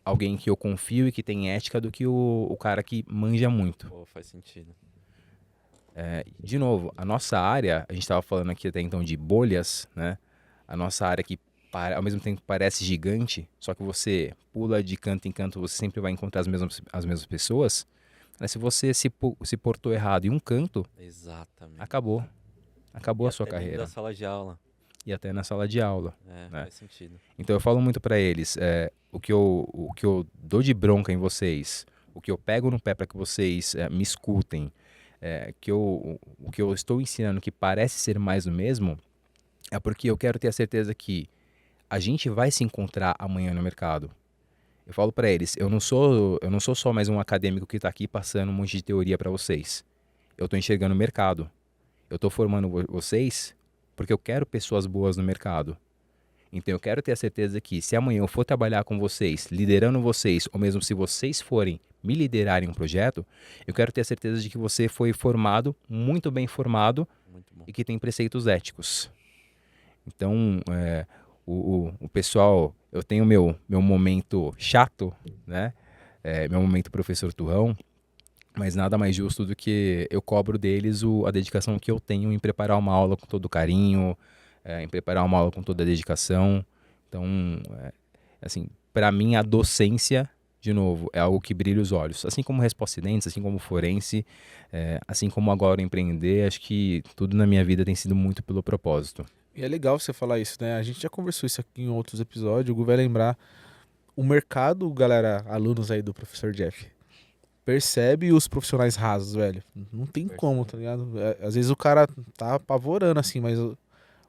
alguém que eu confio e que tem ética do que o cara que manja muito. Pô, faz sentido. De novo, a nossa área, a gente estava falando aqui até então de bolhas, né? A nossa área que ao mesmo tempo parece gigante, só que você pula de canto em canto, você sempre vai encontrar as mesmas pessoas. Mas se você se portou errado em um canto, Exatamente. acabou E a sua até dentro carreira. da sala de aula. E até na sala de aula. Né? Faz sentido. Então eu falo muito para eles, o que eu dou de bronca em vocês, o que eu pego no pé para que vocês me escutem, o que eu estou ensinando que parece ser mais do mesmo, é porque eu quero ter a certeza que a gente vai se encontrar amanhã no mercado. Eu falo para eles, eu não sou só mais um acadêmico que está aqui passando um monte de teoria para vocês. Eu estou enxergando o mercado. Eu estou formando vocês porque eu quero pessoas boas no mercado. Então eu quero ter a certeza que se amanhã eu for trabalhar com vocês, liderando vocês, ou mesmo se vocês forem me liderarem um projeto, eu quero ter a certeza de que você foi formado, muito bem formado, Muito bom. e que tem preceitos éticos. Então, o pessoal, eu tenho meu momento chato, né? Meu momento professor turrão, mas nada mais justo do que eu cobro deles a dedicação que eu tenho em preparar uma aula com todo carinho, em preparar uma aula com toda a dedicação. Então, assim, para mim a docência de novo, é algo que brilha os olhos. Assim como Resposta Dentes, assim como forense, assim como agora empreender, acho que tudo na minha vida tem sido muito pelo propósito. E é legal você falar isso, né? A gente já conversou isso aqui em outros episódios. O Gu vai lembrar. O mercado, galera, alunos aí do professor Jeff, percebe os profissionais rasos, velho. Não tem como, tá ligado? Às vezes o cara tá apavorando, assim, mas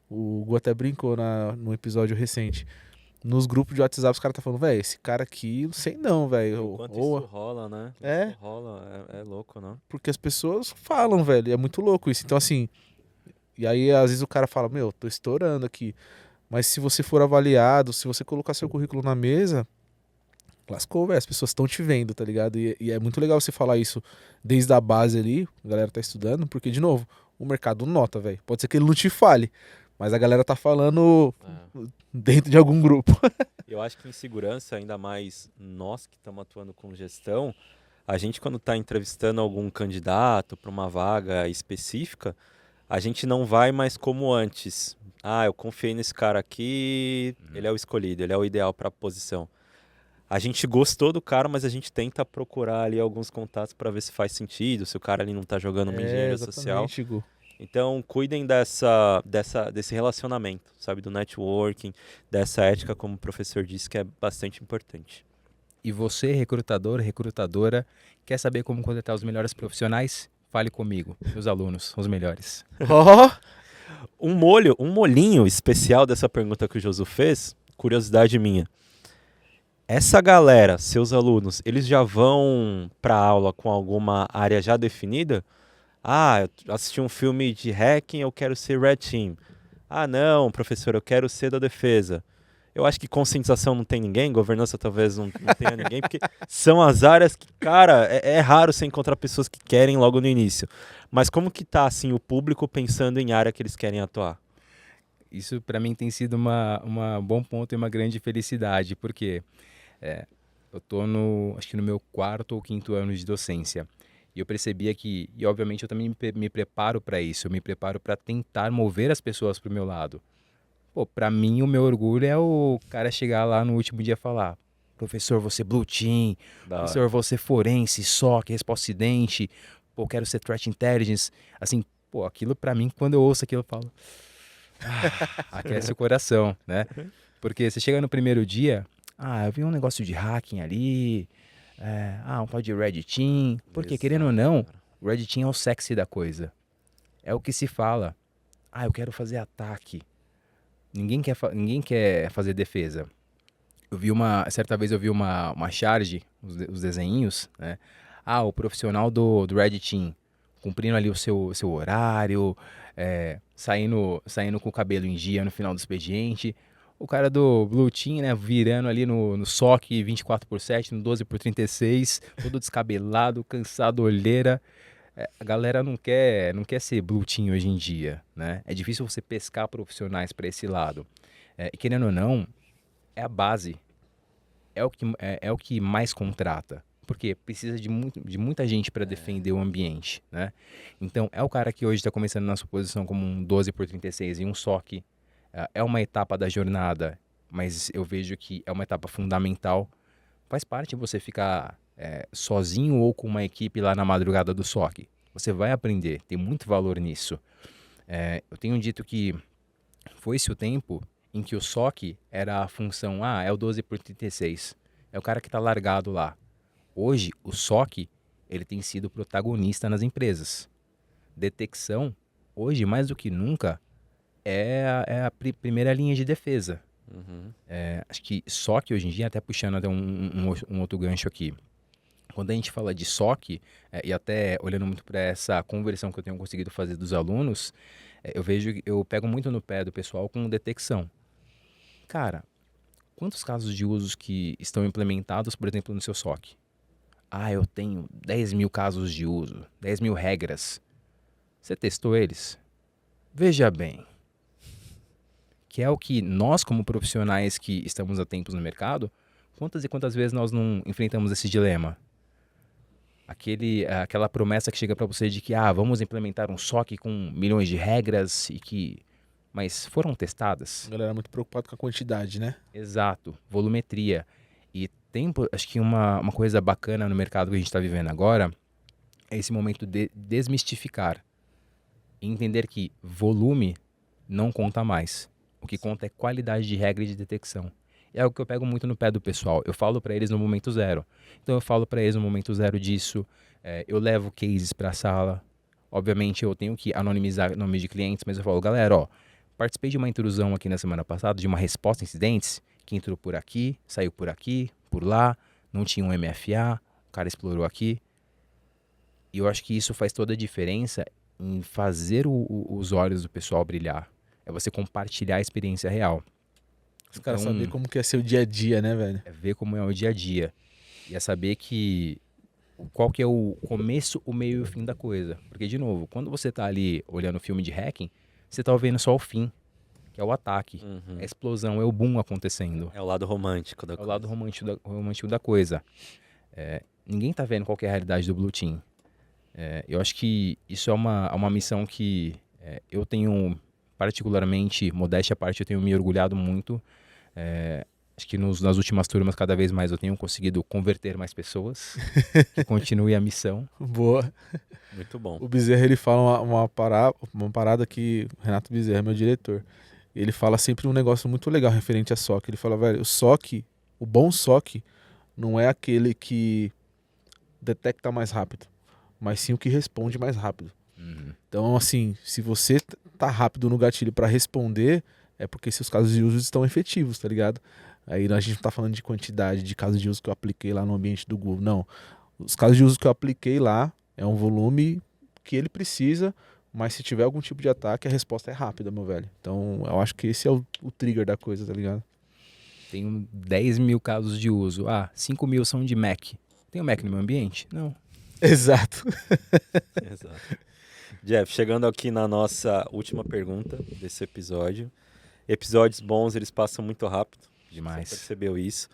o Gu até brincou no episódio recente. Nos grupos de WhatsApp, os caras tá falando, velho, esse cara aqui, não sei não, velho. O quanto isso rola, né? É. Isso rola, é louco, né? Porque as pessoas falam, velho, e é muito louco isso. Então, assim, e aí às vezes o cara fala, meu, tô estourando aqui. Mas se você for avaliado, se você colocar seu currículo na mesa, lascou, velho. As pessoas estão te vendo, tá ligado? E é muito legal você falar isso desde a base ali, a galera tá estudando, porque, de novo, o mercado nota, velho. Pode ser que ele não te fale, mas a galera tá falando dentro de algum grupo. Eu acho que em segurança, ainda mais nós que estamos atuando com gestão, a gente quando está entrevistando algum candidato para uma vaga específica, a gente não vai mais como antes. Ah, eu confiei nesse cara aqui, ele é o escolhido, ele é o ideal para a posição. A gente gostou do cara, mas a gente tenta procurar ali alguns contatos para ver se faz sentido, se o cara ali não está jogando uma engenharia social. Gu. Então, cuidem desse relacionamento, sabe? Do networking, dessa ética, como o professor disse, que é bastante importante. E você, recrutador, recrutadora, quer saber como contratar os melhores profissionais? Fale comigo, meus alunos são os melhores. Um molinho especial dessa pergunta que o Josu fez, curiosidade minha. Essa galera, seus alunos, eles já vão para aula com alguma área já definida? Ah, eu assisti um filme de hacking, eu quero ser Red Team. Ah, não, professor, eu quero ser da defesa. Eu acho que conscientização não tem ninguém, governança talvez não tenha ninguém, porque são as áreas que, cara, é raro você encontrar pessoas que querem logo no início. Mas como que tá, assim, o público pensando em área que eles querem atuar? Isso para mim tem sido uma bom ponto e uma grande felicidade, porque eu tô acho que no meu 4º ou 5º ano de docência. E eu percebia que, e obviamente eu também me preparo para isso, eu me preparo para tentar mover as pessoas para o meu lado. Pô, para mim o meu orgulho é o cara chegar lá no último dia e falar: professor, você Blue Team, professor, você forense, SOC, resposta acidente, pô, quero ser Threat Intelligence. Assim, pô, aquilo para mim, quando eu ouço aquilo, eu falo, aquece o coração, né? Porque você chega no primeiro dia, eu vi um negócio de hacking ali, um tal de Red Team. Porque, querendo ou não, o Red Team é o sexy da coisa. É o que se fala. Eu quero fazer ataque. Ninguém quer fazer defesa. Certa vez eu vi uma charge, os desenhinhos, né? O profissional do Red Team, cumprindo ali o seu horário, saindo com o cabelo em dia no final do expediente. O cara do Blue Team, né, virando ali no SOC 24/7, no 12/36, todo descabelado, cansado, olheira. A galera não quer ser Blue Team hoje em dia, né? É difícil você pescar profissionais para esse lado. E querendo ou não, é a base. É o que mais contrata. Porque precisa de muita gente para defender o ambiente, né? Então, é o cara que hoje está começando na sua posição como um 12/36 e um SOC. É uma etapa da jornada, mas eu vejo que é uma etapa fundamental. Faz parte você ficar sozinho ou com uma equipe lá na madrugada do SOC. Você vai aprender, tem muito valor nisso. Eu tenho dito que foi-se o tempo em que o SOC era a função, é o 12/36, é o cara que está largado lá. Hoje, o SOC, ele tem sido protagonista nas empresas. Detecção, hoje, mais do que nunca, é a primeira linha de defesa. Uhum. Acho que SOC hoje em dia, até puxando até um outro gancho aqui, quando a gente fala de SOC, e até olhando muito para essa conversão que eu tenho conseguido fazer dos alunos, eu pego muito no pé do pessoal com detecção. Cara, quantos casos de usos que estão implementados, por exemplo, no seu SOC? Eu tenho 10 mil casos de uso, 10 mil regras. Você testou eles? Veja bem, que é o que nós, como profissionais que estamos há tempos no mercado, quantas e quantas vezes nós não enfrentamos esse dilema? Aquela promessa que chega para você de que vamos implementar um SOC com milhões de regras mas foram testadas? A galera é muito preocupada com a quantidade, né? Exato, volumetria. E tempo, acho que uma coisa bacana no mercado que a gente está vivendo agora é esse momento de desmistificar e entender que volume não conta mais. O que conta é qualidade de regra e de detecção. É algo que eu pego muito no pé do pessoal. Eu falo para eles no momento zero. Então eu falo para eles no momento zero disso. Eu levo cases para a sala. Obviamente eu tenho que anonimizar nome de clientes, mas eu falo, galera, ó, participei de uma intrusão aqui na semana passada, de uma resposta a incidentes, que entrou por aqui, saiu por aqui, por lá, não tinha um MFA, o cara explorou aqui. E eu acho que isso faz toda a diferença em fazer os olhos do pessoal brilhar. É você compartilhar a experiência real. Os caras Então, saber como que é seu dia a dia, né, velho? é ver como é o dia a dia. E é saber que qual que é o começo, o meio e o fim da coisa. Porque, de novo, quando você tá ali olhando filme de hacking, você tá vendo só o fim, que é o ataque, a explosão, é o boom acontecendo. É o lado romântico da É o coisa. lado romântico da coisa. Ninguém tá vendo qual que é a realidade do Blue Team. Eu acho que isso é uma missão que eu tenho particularmente, modéstia à parte, eu tenho me orgulhado muito. Acho que nas últimas turmas, cada vez mais, eu tenho conseguido converter mais pessoas. Que continue a missão. Boa. Muito bom. O Bezerra, ele fala uma parada que... Renato Bezerra, meu diretor. Ele fala sempre um negócio muito legal referente a SOC. Ele fala, velho, o bom SOC não é aquele que detecta mais rápido, mas sim o que responde mais rápido. Então, assim, se você tá rápido no gatilho para responder, é porque seus casos de uso estão efetivos, tá ligado? Aí a gente não tá falando de quantidade de casos de uso que eu apliquei lá no ambiente do Google, não. Os casos de uso que eu apliquei lá é um volume que ele precisa, mas se tiver algum tipo de ataque, a resposta é rápida, meu velho. Então, eu acho que esse é o trigger da coisa, tá ligado? Tenho 10 mil casos de uso. 5 mil são de Mac. Tem o Mac no meu ambiente? Não. Exato. Exato. Jeff, chegando aqui na nossa última pergunta desse episódio. Episódios bons, eles passam muito rápido. Demais. Você percebeu isso.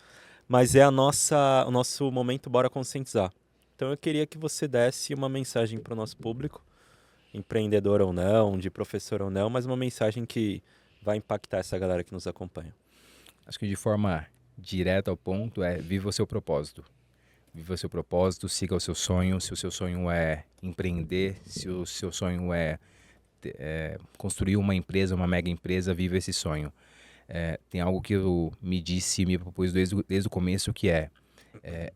Mas é o nosso momento Bora Conscientizar. Então eu queria que você desse uma mensagem para o nosso público, empreendedor ou não, de professor ou não, mas uma mensagem que vai impactar essa galera que nos acompanha. Acho que de forma direta ao ponto viva o seu propósito. Viva o seu propósito, siga o seu sonho. Se o seu sonho é empreender, se o seu sonho é construir uma empresa, uma mega empresa, viva esse sonho. Tem algo que eu me propus desde o começo, que é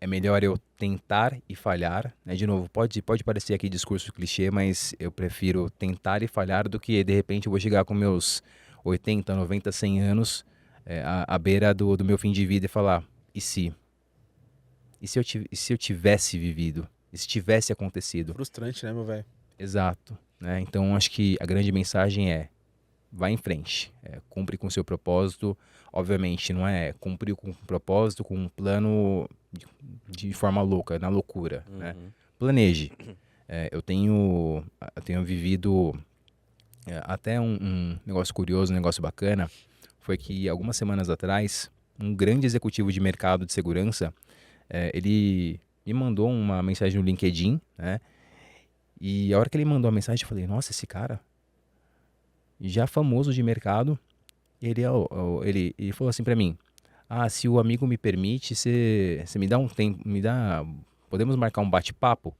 melhor eu tentar e falhar, né? De novo, pode parecer aqui discurso clichê, mas eu prefiro tentar e falhar do que de repente eu vou chegar com meus 80, 90, 100 anos à beira do meu fim de vida e falar, e se? E se eu tivesse vivido? E se tivesse acontecido? Frustrante, né, meu velho? Exato. Né? Então, acho que a grande mensagem vai em frente. Cumpre com o seu propósito. Obviamente, não é cumprir com um propósito, com um plano de forma louca, na loucura. Né? Planeje. Eu tenho vivido até um negócio curioso, um negócio bacana, foi que algumas semanas atrás, um grande executivo de mercado de segurança, ele me mandou uma mensagem no LinkedIn, né? E a hora que ele mandou a mensagem, eu falei, nossa, esse cara, já famoso de mercado, ele falou assim pra mim, se o amigo me permite, você me dá um tempo, podemos marcar um bate-papo?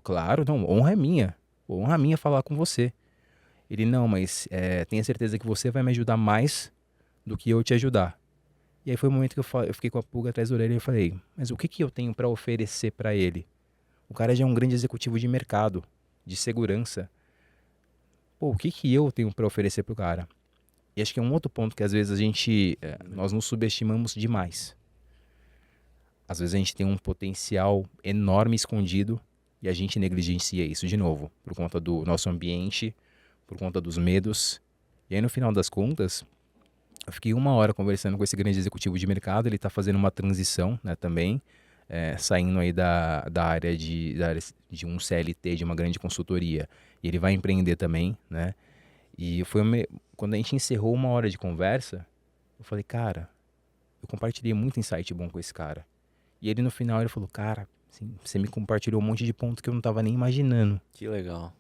Claro, não, honra é minha falar com você. Ele, não, mas tenha certeza que você vai me ajudar mais do que eu te ajudar. E aí foi o momento que eu fiquei com a pulga atrás da orelha e eu falei, mas o que eu tenho para oferecer para ele? O cara já é um grande executivo de mercado, de segurança. O que eu tenho para oferecer pro cara? E acho que é um outro ponto que às vezes nós nos subestimamos demais. Às vezes a gente tem um potencial enorme escondido e a gente negligencia isso de novo, por conta do nosso ambiente, por conta dos medos. E aí no final das contas, eu fiquei 1 hora conversando com esse grande executivo de mercado, ele está fazendo uma transição, né, também, saindo aí da área de um CLT, de uma grande consultoria. E ele vai empreender também, né? E quando a gente encerrou 1 hora de conversa, eu falei, cara, eu compartilhei muito insight bom com esse cara. E ele no final ele falou, cara, assim, você me compartilhou um monte de pontos que eu não estava nem imaginando. Que legal.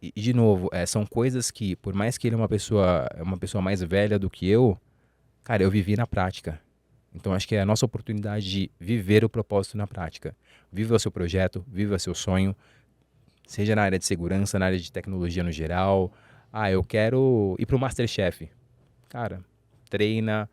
E de novo, são coisas que, por mais que ele é uma pessoa mais velha do que eu, cara, eu vivi na prática. Então, acho que é a nossa oportunidade de viver o propósito na prática. Viva o seu projeto, viva seu sonho, seja na área de segurança, na área de tecnologia no geral. Ah, eu quero ir para o MasterChef. Cara, treina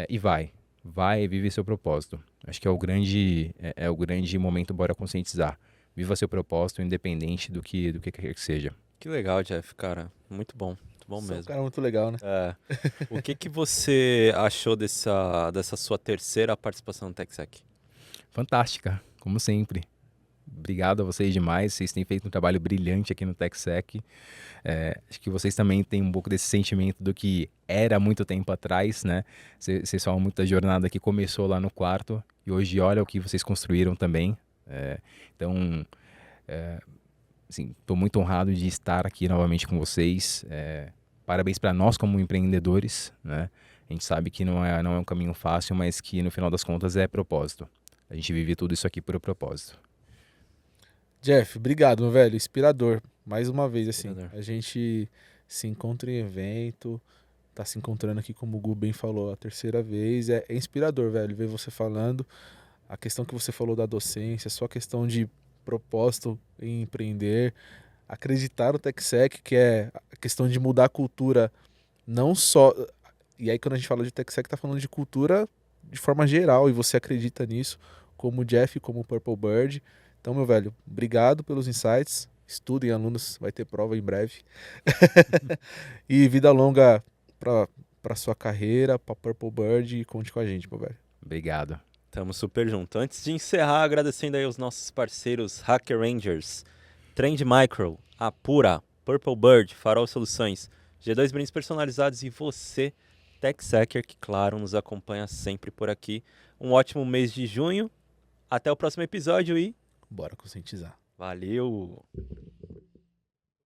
e vai. Vai e vive seu propósito. Acho que é o grande momento, bora conscientizar. Viva seu propósito, independente do que quer que seja. Que legal, Jeff, cara. Muito bom Você é um mesmo. cara muito legal, né? É. O que você achou dessa sua terceira participação no TechSec? Fantástica, como sempre. Obrigado a vocês demais, vocês têm feito um trabalho brilhante aqui no TechSec. Acho que vocês também têm um pouco desse sentimento do que era há muito tempo atrás, né? Vocês falam muito da jornada que começou lá no quarto e hoje olha o que vocês construíram também. Então, assim, estou muito honrado de estar aqui novamente com vocês. Parabéns para nós como empreendedores, né? A gente sabe que não é um caminho fácil, mas que no final das contas é propósito. A gente vive tudo isso aqui por propósito. Jeff, obrigado, meu velho. Inspirador. Mais uma vez, assim. Inspirador. A gente se encontra em evento, tá se encontrando aqui, como o Gu bem falou, a terceira vez. É inspirador, velho, ver você falando. A questão que você falou da docência, sua questão de propósito em empreender, acreditar no TechSec, que é a questão de mudar a cultura, não só. E aí, quando a gente fala de TechSec, tá falando de cultura de forma geral, e você acredita nisso, como o Jeff, como o Purple Bird. Então, meu velho, obrigado pelos insights. Estudem, alunos, vai ter prova em breve. E vida longa para sua carreira, para Purple Bird, e conte com a gente, meu velho. Obrigado. Tamo super junto. Antes de encerrar, agradecendo aí os nossos parceiros Hacker Rangers, Trend Micro, Apura, Purple Bird, Farol Soluções, G2 Brindes Personalizados e você, TechSecker, que claro, nos acompanha sempre por aqui. Um ótimo mês de junho. Até o próximo episódio e Bora conscientizar. valeu!